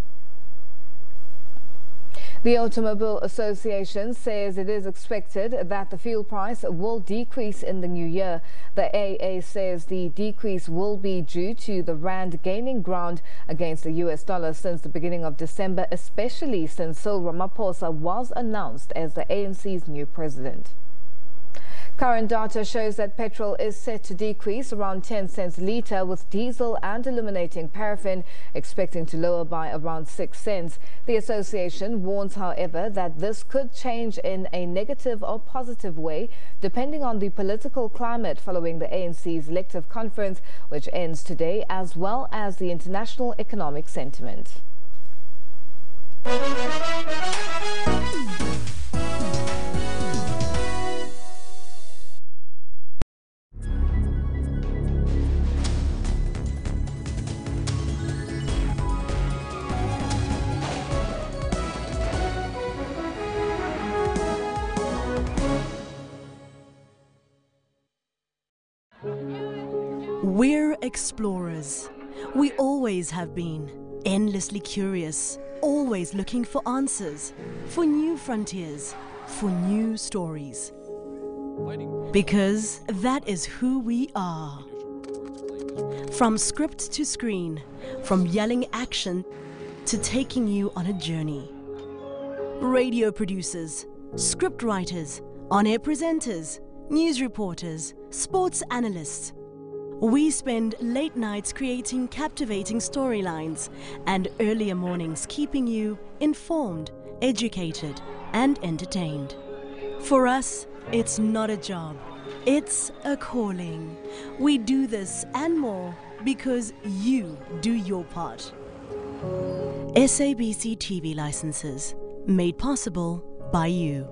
The Automobile Association says it is expected that the fuel price will decrease in the new year. The AA says the decrease will be due to the rand gaining ground against the US dollar since the beginning of December, especially since Cyril Ramaphosa was announced as the ANC's new president. Current data shows that petrol is set to decrease around 10 cents a litre, with diesel and illuminating paraffin expecting to lower by around 6 cents. The association warns, however, that this could change in a negative or positive way depending on the political climate following the ANC's elective conference, which ends today, as well as the international economic sentiment. We're explorers. We always have been. Endlessly curious, always looking for answers, for new frontiers, for new stories. Because that is who we are. From script to screen, from yelling action to taking you on a journey. Radio producers, script writers, on-air presenters, news reporters, sports analysts. We spend late nights creating captivating storylines and earlier mornings keeping you informed, educated, and entertained. For us, it's not a job, it's a calling. We do this and more because you do your part. SABC TV licenses, made possible by you.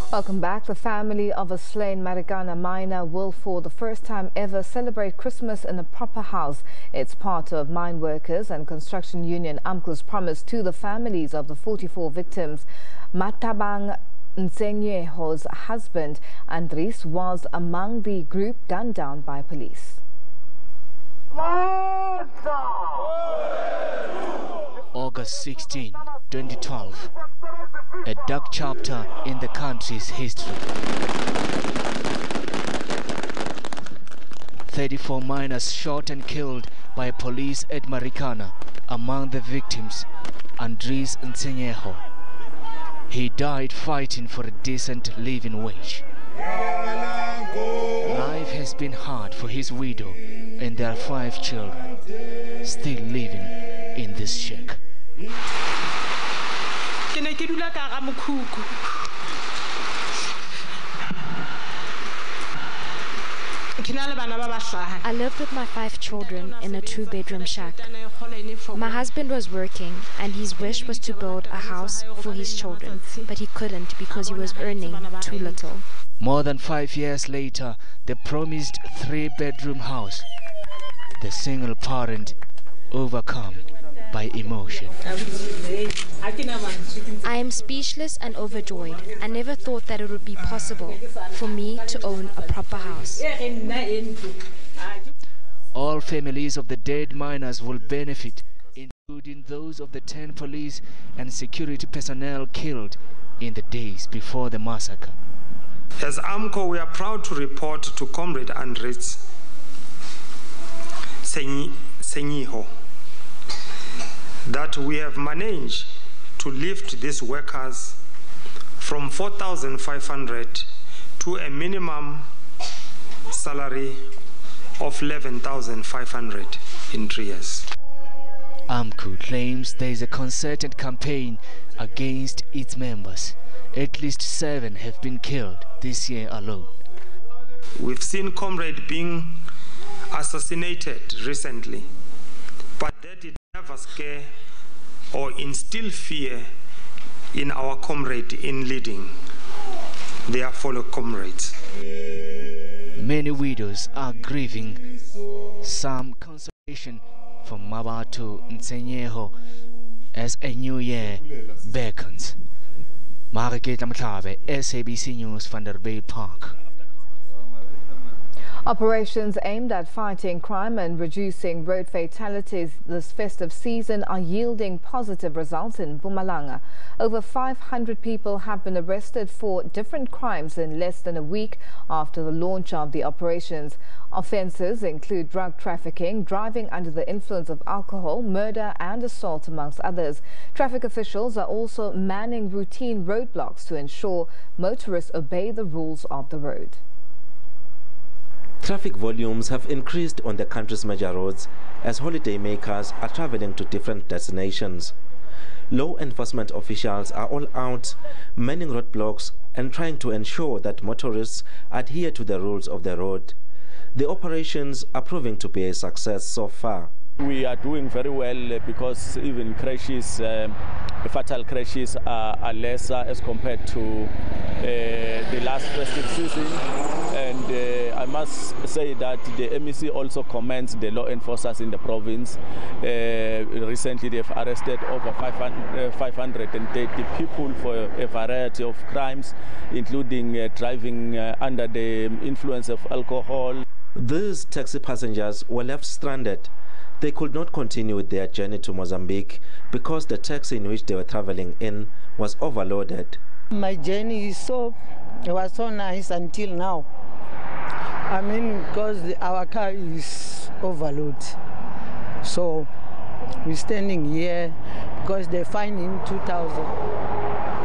Welcome back. The family of a slain Marikana miner will for the first time ever celebrate Christmas in a proper house. It's part of mine workers and construction union AMCU's promise to the families of the 44 victims. Matabang Ntsenyeho's husband, Andries, was among the group gunned down by police. August 16, 2012. A dark chapter in the country's history. 34 miners shot and killed by police at Marikana. Among the victims, Andries Ntsenyeho. He died fighting for a decent living wage. Life has been hard for his widow and their 5 children, still living in this shack. I lived with my 5 children in a 2-bedroom shack. My husband was working and his wish was to build a house for his children, but he couldn't because he was earning too little. More than 5 years later, the promised 3-bedroom house, the single parent overcome by emotion. I am speechless and overjoyed. I never thought that it would be possible for me to own a proper house. All families of the dead miners will benefit, including those of the 10 police and security personnel killed in the days before the massacre. As AMCO, we are proud to report to Comrade Andres Senyiho that we have managed to lift these workers from 4,500 to a minimum salary of 11,500 in 3 years. AMCO claims there is a concerted campaign against its members. At least 7 have been killed this year alone. We've seen Comrade being assassinated recently, but that did never scare or instill fear in our comrade in leading their fellow comrades. Many widows are grieving. Some consolation from Mabato Nsenyeho as a new year beckons. Marikana, SABC News, Vanderbilt Park. Operations aimed at fighting crime and reducing road fatalities this festive season are yielding positive results in Mpumalanga. Over 500 people have been arrested for different crimes in less than a week after the launch of the operations. Offences include drug trafficking, driving under the influence of alcohol, murder and assault, amongst others. Traffic officials are also manning routine roadblocks to ensure motorists obey the rules of the road. Traffic volumes have increased on the country's major roads as holidaymakers are traveling to different destinations. Law enforcement officials are all out, manning roadblocks and trying to ensure that motorists adhere to the rules of the road. The operations are proving to be a success so far. We are doing very well because even crashes, fatal crashes are lesser as compared to the last festive season. And I must say that the MEC also commends the law enforcers in the province. Recently they've arrested over 530 people for a variety of crimes, including driving under the influence of alcohol. These taxi passengers were left stranded. They could not continue with their journey to Mozambique because the taxi in which they were traveling in was overloaded. My journey was so nice until now. I mean, because our car is overloaded. So we're standing here because they fined him 2,000.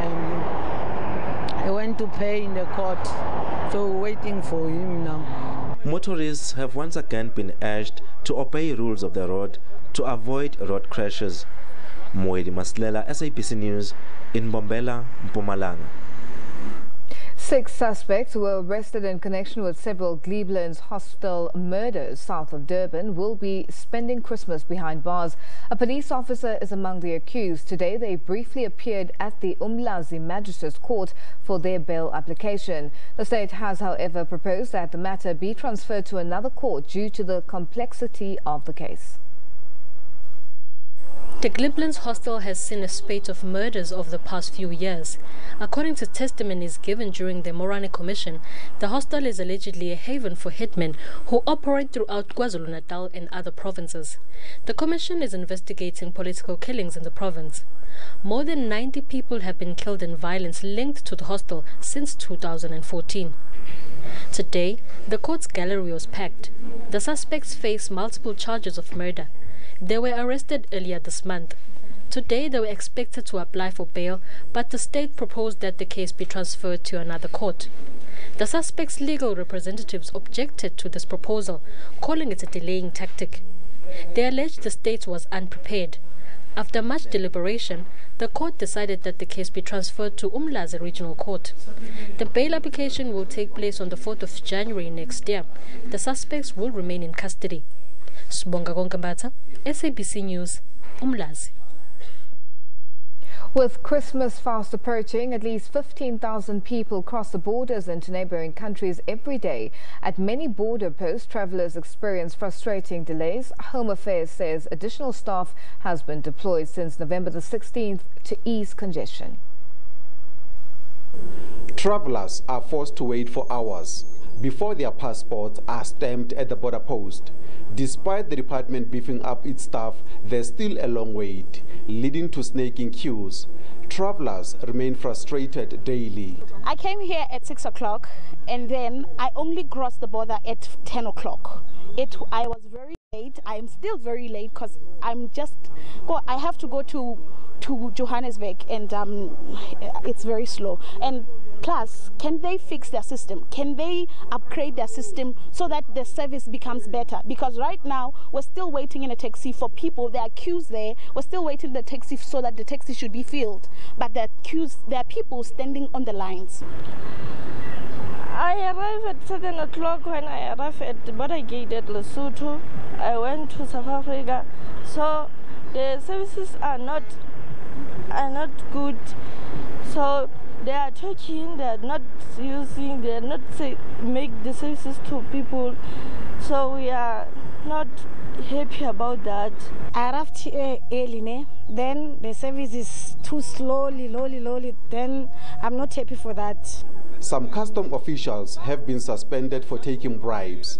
And I went to pay in the court, so we're waiting for him now. Motorists have once again been urged to obey rules of the road to avoid road crashes. Moedi Maslela, SABC News, in Bombela, Mpumalanga. 6 suspects who were arrested in connection with several Cleveland's hostel murders south of Durban will be spending Christmas behind bars. A police officer is among the accused. Today they briefly appeared at the Umlazi Magistrates Court for their bail application. The state has, however, proposed that the matter be transferred to another court due to the complexity of the case. The Cleveland's hostel has seen a spate of murders over the past few years. According to testimonies given during the Morani Commission, the hostel is allegedly a haven for hitmen who operate throughout KwaZulu-Natal and other provinces. The commission is investigating political killings in the province. More than 90 people have been killed in violence linked to the hostel since 2014. Today, the court's gallery was packed. The suspects face multiple charges of murder. They were arrested earlier this month. Today they were expected to apply for bail, but the state proposed that the case be transferred to another court. The suspects' legal representatives objected to this proposal, calling it a delaying tactic. They alleged the state was unprepared. After much deliberation, the court decided that the case be transferred to Umlazi Regional Court. The bail application will take place on the 4th of January next year. The suspects will remain in custody. Sibonga Konkambata, SABC News, Umlazi. With Christmas fast approaching, at least 15,000 people cross the borders into neighboring countries every day. At many border posts, travelers experience frustrating delays. Home Affairs says additional staff has been deployed since November the 16th to ease congestion. Travelers are forced to wait for hours before their passports are stamped at the border post. Despite the department beefing up its staff, there's still a long wait, leading to snaking queues. Travelers remain frustrated daily. I came here at 6 o'clock and then I only crossed the border at 10 o'clock. I was very late. I am still very late because I have to go to Johannesburg and it's very slow. And plus, can they fix their system? Can they upgrade their system so that the service becomes better? Because right now, we're still waiting in a taxi for people. There are queues there. We're still waiting in the taxi so that the taxi should be filled. But there are people standing on the lines. I arrived at 7 o'clock. When I arrived at the border gate at Lesotho, I went to South Africa. So the services are not good. So they are talking, they are not make the services to people. So we are not happy about that. I arrived early, then the service is too slowly, then I'm not happy for that. Some custom officials have been suspended for taking bribes.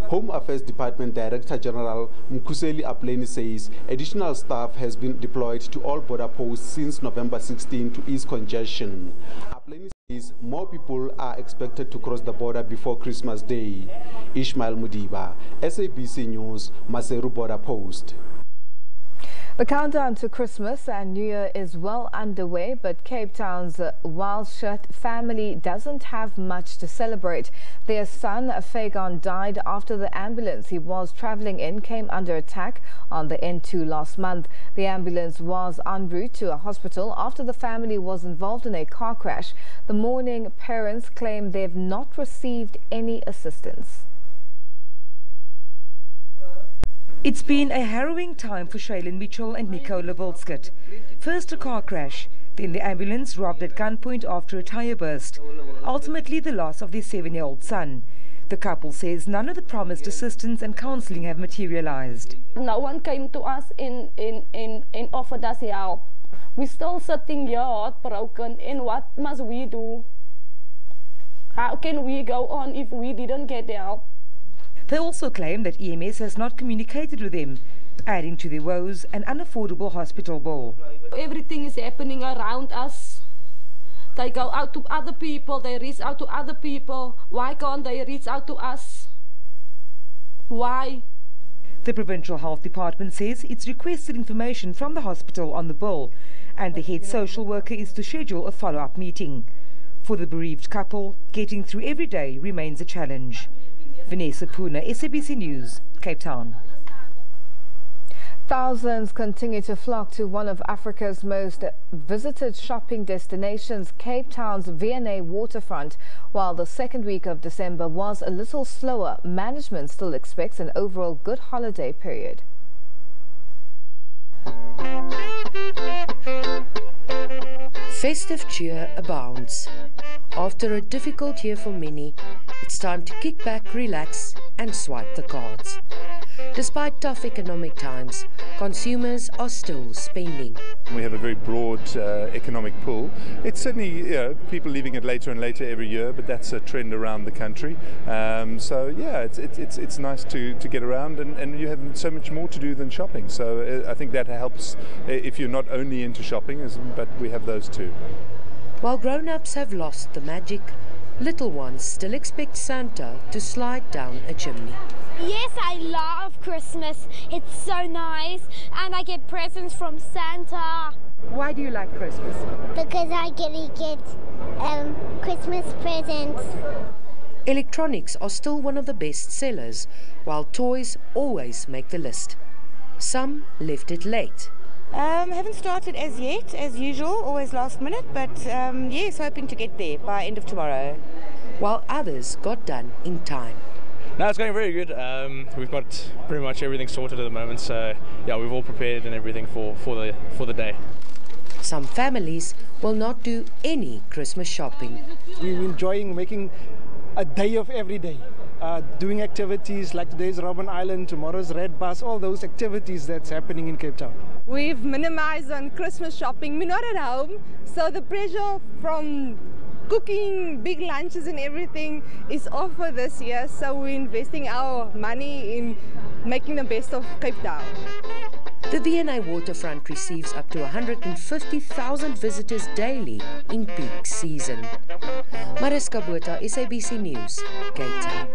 Home Affairs Department Director General Mkhuseli Apleni says additional staff has been deployed to all border posts since November 16 to ease congestion. Apleni says more people are expected to cross the border before Christmas Day. Ishmael Mudiba, SABC News, Maseru Border Post. The countdown to Christmas and New Year is well underway, but Cape Town's Wildschut family doesn't have much to celebrate. Their son, Fagon, died after the ambulance he was traveling in came under attack on the N2 last month. The ambulance was en route to a hospital after the family was involved in a car crash. The mourning parents claim they've not received any assistance. It's been a harrowing time for Shaylin Mitchell and Nicola Volskut. First a car crash, then the ambulance robbed at gunpoint after a tire burst. Ultimately the loss of their 7-year-old son. The couple says none of the promised assistance and counselling have materialised. No one came to us and offered us help. We're still sitting here heartbroken, and what must we do? How can we go on if we didn't get help? They also claim that EMS has not communicated with them, adding to their woes an unaffordable hospital bill. Everything is happening around us. They go out to other people, they reach out to other people. Why can't they reach out to us? Why? The Provincial Health Department says it's requested information from the hospital on the bill, and the head social worker is to schedule a follow-up meeting. For the bereaved couple, getting through every day remains a challenge. Vanessa Puna, SABC News, Cape Town. Thousands continue to flock to one of Africa's most visited shopping destinations, Cape Town's V&A waterfront. While the second week of December was a little slower, management still expects an overall good holiday period. Festive cheer abounds. After a difficult year for many, it's time to kick back, relax and swipe the cards. Despite tough economic times, consumers are still spending. We have a very broad economic pool. It's certainly people leaving it later and later every year, but that's a trend around the country. So yeah, it's nice to get around, and you have so much more to do than shopping. So I think that helps if you're not only into shopping, but we have those too. While grown-ups have lost the magic, little ones still expect Santa to slide down a chimney. Yes, I love Christmas. It's so nice, and I get presents from Santa. Why do you like Christmas? Because I get Christmas presents. Electronics are still one of the best sellers, while toys always make the list. Some left it late, Haven't started as yet, as usual, always last minute, but yes, hoping to get there by end of tomorrow. While others got done in time. No, it's going very good. We've got pretty much everything sorted at the moment, so yeah, we've all prepared and everything for the day. Some families will not do any Christmas shopping. We're enjoying making a day of every day. Doing activities like today's Robben Island, tomorrow's Red Bus, all those activities that's happening in Cape Town. We've minimized on Christmas shopping. We're not at home, so the pressure from cooking big lunches and everything is off for this year, so we're investing our money in making the best of Cape Town. The V&I waterfront receives up to 150,000 visitors daily in peak season. Mariska Botha, SABC News, Cape Town.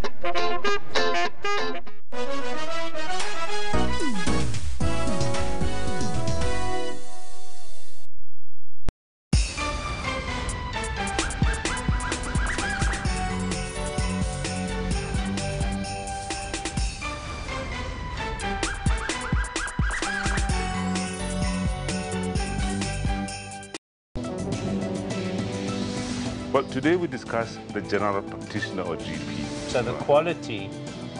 Well, today we discuss the general practitioner or GP. So the quality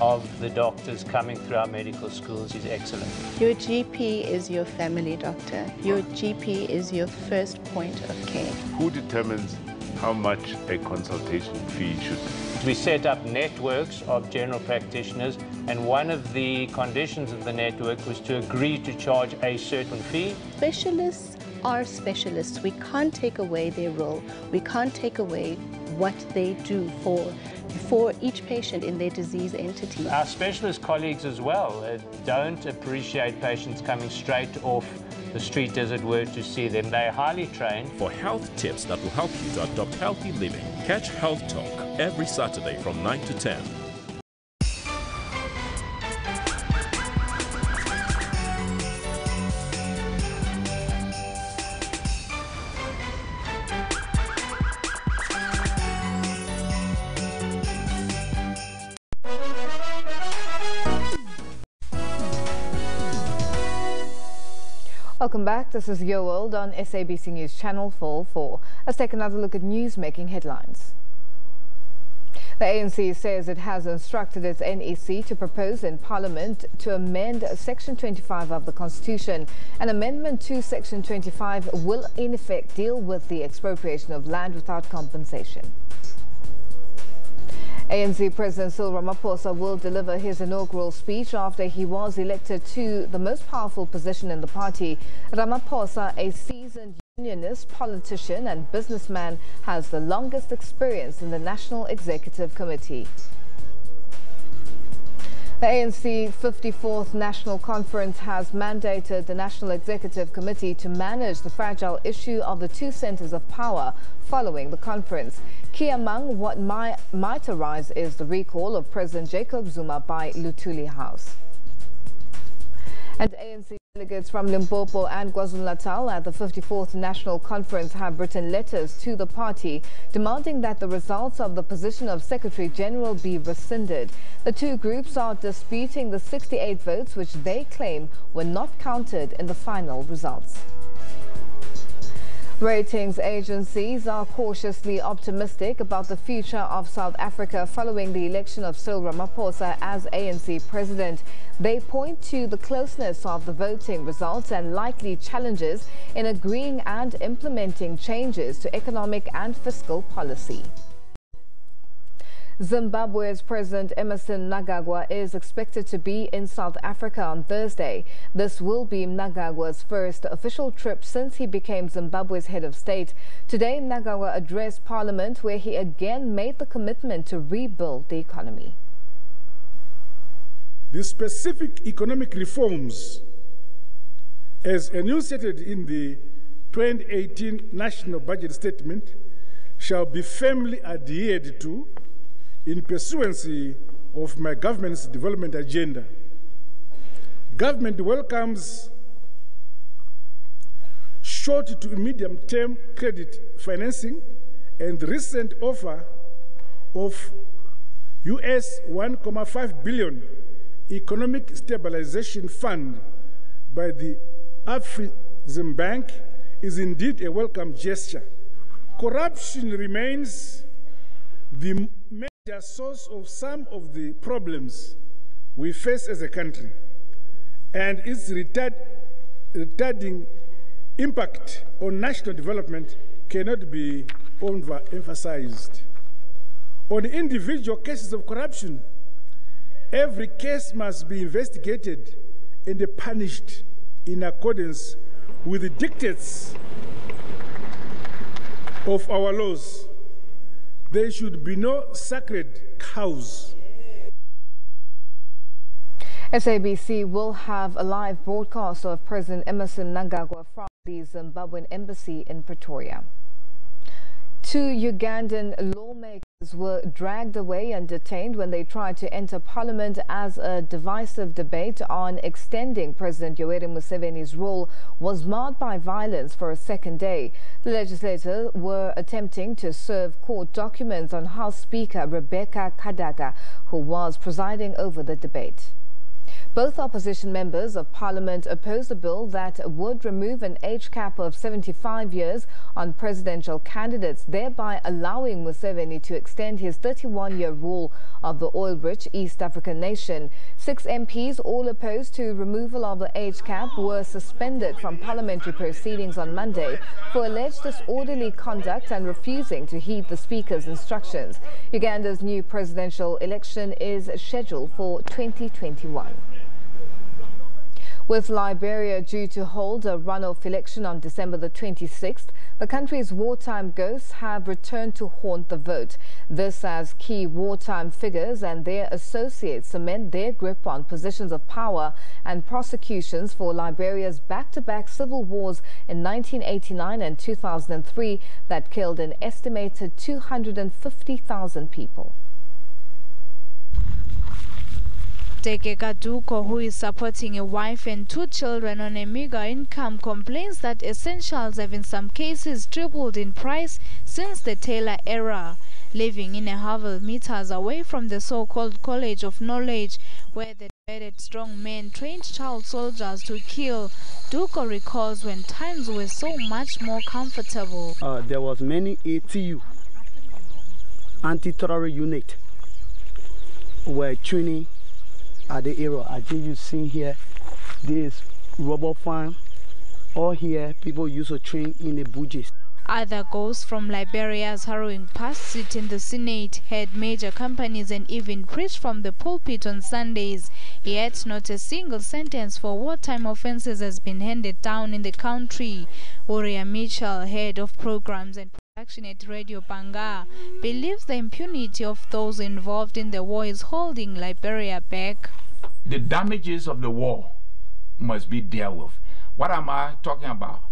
of the doctors coming through our medical schools is excellent. Your GP is your family doctor. Your GP is your first point of care. Who determines how much a consultation fee should be? We set up networks of general practitioners, and one of the conditions of the network was to agree to charge a certain fee. Specialists are specialists. We can't take away their role. We can't take away what they do for each patient in their disease entity. Our specialist colleagues as well don't appreciate patients coming straight off the street, as it were, to see them. They're highly trained. For health tips that will help you to adopt healthy living, catch Health Talk every Saturday from 9 to 10. Welcome back. This is Your World on SABC News Channel 4. Let's take another look at news-making headlines. The ANC says it has instructed its NEC to propose in Parliament to amend Section 25 of the Constitution. An amendment to Section 25 will in effect deal with the expropriation of land without compensation. ANC President Cyril Ramaphosa will deliver his inaugural speech after he was elected to the most powerful position in the party. Ramaphosa, a seasoned unionist, politician and businessman, has the longest experience in the National Executive Committee. The ANC 54th National Conference has mandated the National Executive Committee to manage the fragile issue of the two centers of power following the conference. Key among what might arise is the recall of President Jacob Zuma by Luthuli House. And ANC delegates from Limpopo and KwaZulu-Natal at the 54th National Conference have written letters to the party demanding that the results of the position of Secretary General be rescinded. The two groups are disputing the 68 votes which they claim were not counted in the final results. Ratings agencies are cautiously optimistic about the future of South Africa following the election of Cyril Ramaphosa as ANC president. They point to the closeness of the voting results and likely challenges in agreeing and implementing changes to economic and fiscal policy. Zimbabwe's President Emmerson Mnangagwa is expected to be in South Africa on Thursday. This will be Mnangagwa's first official trip since he became Zimbabwe's head of state. Today, Mnangagwa addressed Parliament where he again made the commitment to rebuild the economy. The specific economic reforms, as enunciated in the 2018 National Budget Statement, shall be firmly adhered to in pursuance of my government's development agenda. Government welcomes short to medium-term credit financing and the recent offer of US $1.5 billion Economic Stabilization Fund by the Bank is indeed a welcome gesture. Corruption remains the major source of some of the problems we face as a country, and its retarding impact on national development cannot be overemphasized. On individual cases of corruption, every case must be investigated and punished in accordance with the dictates of our laws. There should be no sacred cows. SABC will have a live broadcast of President Emmerson Mnangagwa from the Zimbabwean embassy in Pretoria. 2 Ugandan lawmakers were dragged away and detained when they tried to enter parliament as a divisive debate on extending President Yoweri Museveni's rule was marred by violence for a second day. The legislators were attempting to serve court documents on House Speaker Rebecca Kadaga, who was presiding over the debate. Both opposition members of parliament opposed a bill that would remove an age cap of 75 years on presidential candidates, thereby allowing Museveni to extend his 31-year rule of the oil-rich East African nation. 6 MPs, all opposed to removal of the age cap, were suspended from parliamentary proceedings on Monday for alleged disorderly conduct and refusing to heed the Speaker's instructions. Uganda's new presidential election is scheduled for 2021. With Liberia due to hold a runoff election on December the 26th, the country's wartime ghosts have returned to haunt the vote. This as key wartime figures and their associates cement their grip on positions of power and prosecutions for Liberia's back-to-back civil wars in 1989 and 2003 that killed an estimated 250,000 people. Teke Kaduko, who is supporting a wife and 2 children on a meager income, complains that essentials have in some cases tripled in price since the Taylor era. Living in a hovel meters away from the so-called College of Knowledge, where the dreaded strong men trained child soldiers to kill, Duko recalls when times were so much more comfortable. There was many ATU, anti-terror unit, were training at the area. I think you see here, this rubber farm. All here, people used to train in the bushes. Other ghosts from Liberia's harrowing past sit in the Senate, had major companies and even preached from the pulpit on Sundays. Yet not a single sentence for wartime offences has been handed down in the country. Uriah Mitchell, head of programs and production at Radio Banga, believes the impunity of those involved in the war is holding Liberia back. The damages of the war must be dealt with. What am I talking about?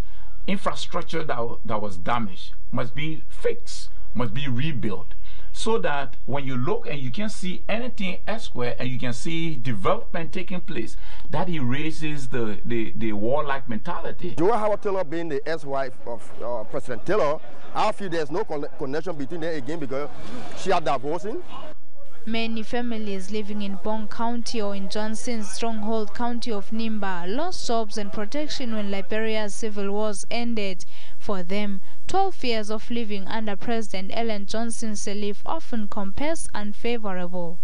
Infrastructure that was damaged must be fixed, must be rebuilt, so that when you look and you can see anything elsewhere and you can see development taking place, that erases the warlike mentality. Joe Howard Taylor being the ex-wife of President Taylor, I feel there's no connection between them again because she had divorcing. Many families living in Bong County or in Johnson's stronghold county of Nimba lost jobs and protection when Liberia's civil wars ended. For them, 12 years of living under President Ellen Johnson Sirleaf often compares unfavorable.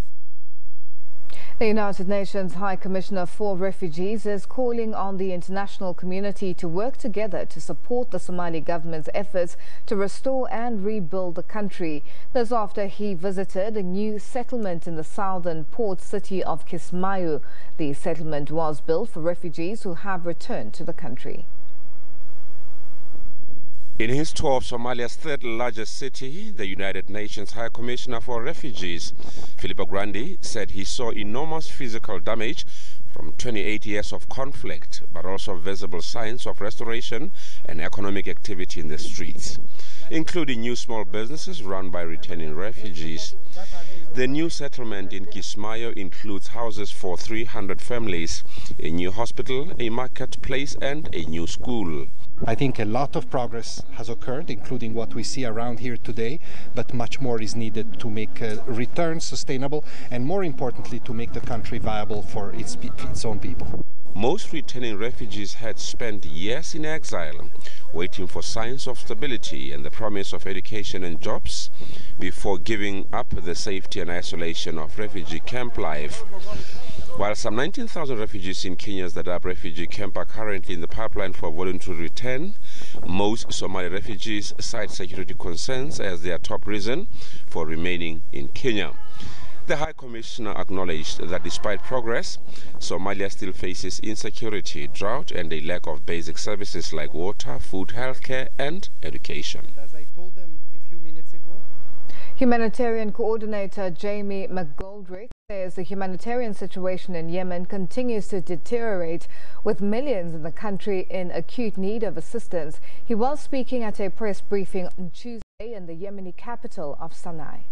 The United Nations High Commissioner for Refugees is calling on the international community to work together to support the Somali government's efforts to restore and rebuild the country. This after he visited a new settlement in the southern port city of Kismayo. The settlement was built for refugees who have returned to the country. In his tour of Somalia's third largest city, the United Nations High Commissioner for Refugees, Filippo Grandi, said he saw enormous physical damage from 28 years of conflict, but also visible signs of restoration and economic activity in the streets, including new small businesses run by returning refugees. The new settlement in Kismayo includes houses for 300 families, a new hospital, a marketplace, and a new school. I think a lot of progress has occurred, including what we see around here today, but much more is needed to make returns sustainable and, more importantly, to make the country viable for its own people. Most returning refugees had spent years in exile, waiting for signs of stability and the promise of education and jobs before giving up the safety and isolation of refugee camp life. While some 19,000 refugees in Kenya's Dadaab refugee camp are currently in the pipeline for voluntary return, most Somali refugees cite security concerns as their top reason for remaining in Kenya. The High Commissioner acknowledged that despite progress, Somalia still faces insecurity, drought, and a lack of basic services like water, food, healthcare, and education. As I told them a few minutes ago, Humanitarian Coordinator Jamie McGoldrick says the humanitarian situation in Yemen continues to deteriorate, with millions in the country in acute need of assistance. He was speaking at a press briefing on Tuesday in the Yemeni capital of Sana'a.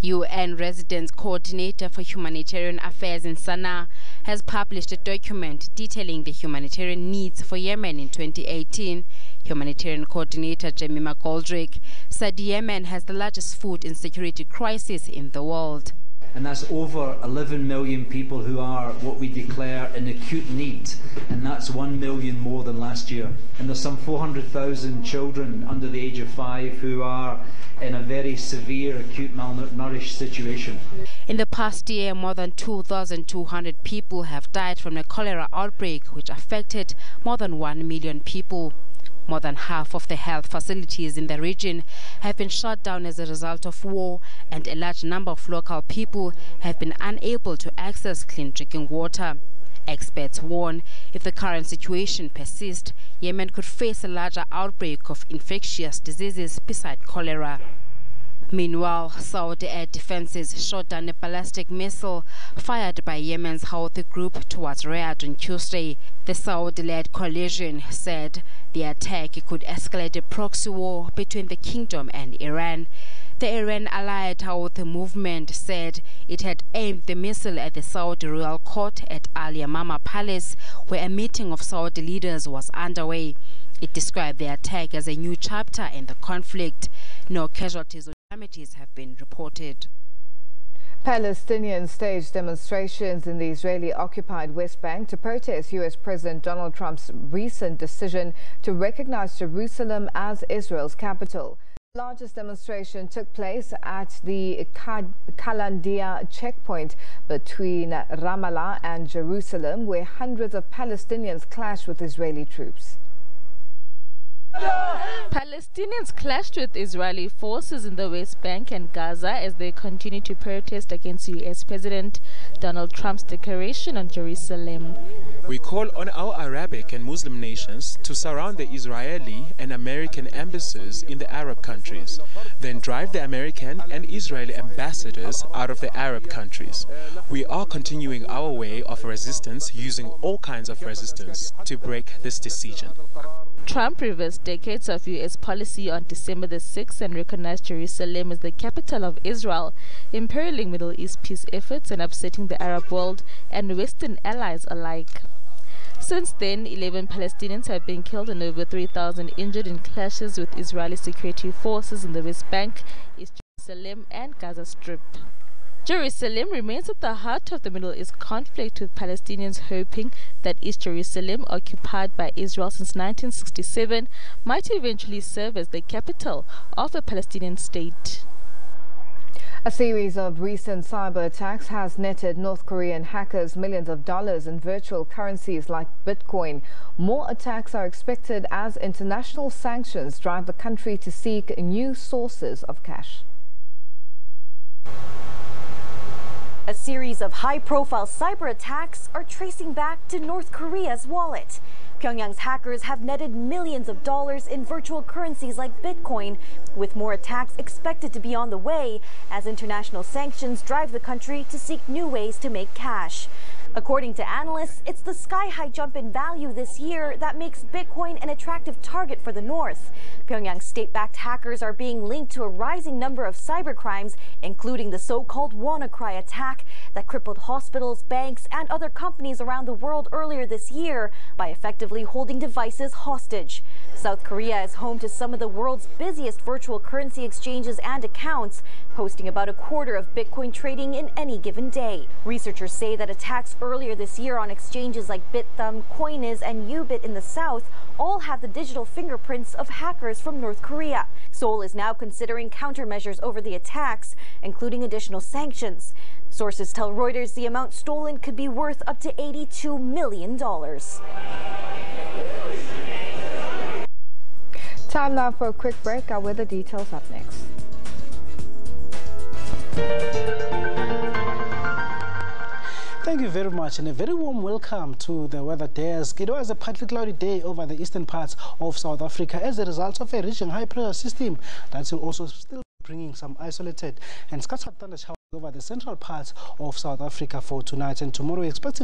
UN Resident Coordinator for Humanitarian Affairs in Sana'a has published a document detailing the humanitarian needs for Yemen in 2018. Humanitarian Coordinator Jamie McGoldrick said Yemen has the largest food insecurity crisis in the world. And that's over 11 million people who are what we declare in acute need, and that's 1 million more than last year. And there's some 400,000 children under the age of 5 who are in a very severe acute malnourished situation. In the past year, more than 2,200 people have died from a cholera outbreak which affected more than 1 million people. More than half of the health facilities in the region have been shut down as a result of war, and a large number of local people have been unable to access clean drinking water. Experts warn if the current situation persists, Yemen could face a larger outbreak of infectious diseases beside cholera. Meanwhile, Saudi air defenses shot down a ballistic missile fired by Yemen's Houthi group towards Riyadh on Tuesday. The Saudi-led coalition said the attack could escalate a proxy war between the kingdom and Iran. The Iran-allied Houthi movement said it had aimed the missile at the Saudi royal court at Al Yamama Palace, where a meeting of Saudi leaders was underway. It described the attack as a new chapter in the conflict. No casualties or damages have been reported. Palestinians staged demonstrations in the Israeli-occupied West Bank to protest U.S. President Donald Trump's recent decision to recognize Jerusalem as Israel's capital. The largest demonstration took place at the Kalandia checkpoint between Ramallah and Jerusalem, where hundreds of Palestinians clashed with Israeli troops. Palestinians clashed with Israeli forces in the West Bank and Gaza as they continue to protest against U.S. President Donald Trump's declaration on Jerusalem. We call on our Arabic and Muslim nations to surround the Israeli and American embassies in the Arab countries, then drive the American and Israeli ambassadors out of the Arab countries. We are continuing our way of resistance, using all kinds of resistance to break this decision. Trump reversed decades of U.S. policy on December the 6th and recognized Jerusalem as the capital of Israel, imperiling Middle East peace efforts and upsetting the Arab world and Western allies alike. Since then, 11 Palestinians have been killed and over 3,000 injured in clashes with Israeli security forces in the West Bank, East Jerusalem and Gaza Strip. Jerusalem remains at the heart of the Middle East conflict, with Palestinians hoping that East Jerusalem, occupied by Israel since 1967, might eventually serve as the capital of a Palestinian state. A series of recent cyber attacks has netted North Korean hackers millions of dollars in virtual currencies like Bitcoin. More attacks are expected as international sanctions drive the country to seek new sources of cash. A series of high-profile cyber attacks are tracing back to North Korea's wallet. Pyongyang's hackers have netted millions of dollars in virtual currencies like Bitcoin, with more attacks expected to be on the way as international sanctions drive the country to seek new ways to make cash. According to analysts, it's the sky-high jump in value this year that makes Bitcoin an attractive target for the North. Pyongyang's state-backed hackers are being linked to a rising number of cybercrimes, including the so-called WannaCry attack that crippled hospitals, banks, and other companies around the world earlier this year by effectively holding devices hostage. South Korea is home to some of the world's busiest virtual currency exchanges and accounts, hosting about a quarter of Bitcoin trading in any given day. Researchers say that attacks earlier this year on exchanges like BitThumb, Coiniz, and Ubit in the south all have the digital fingerprints of hackers from North Korea. Seoul is now considering countermeasures over the attacks, including additional sanctions. Sources tell Reuters the amount stolen could be worth up to $82 million. Time now for a quick break. Our weather details up next. Thank you very much, and a very warm welcome to the weather desk. It was a partly cloudy day over the eastern parts of South Africa as a result of a reaching high pressure system that's also still bringing some isolated and scattered thunder showers over the central parts of South Africa for tonight and tomorrow. We're expecting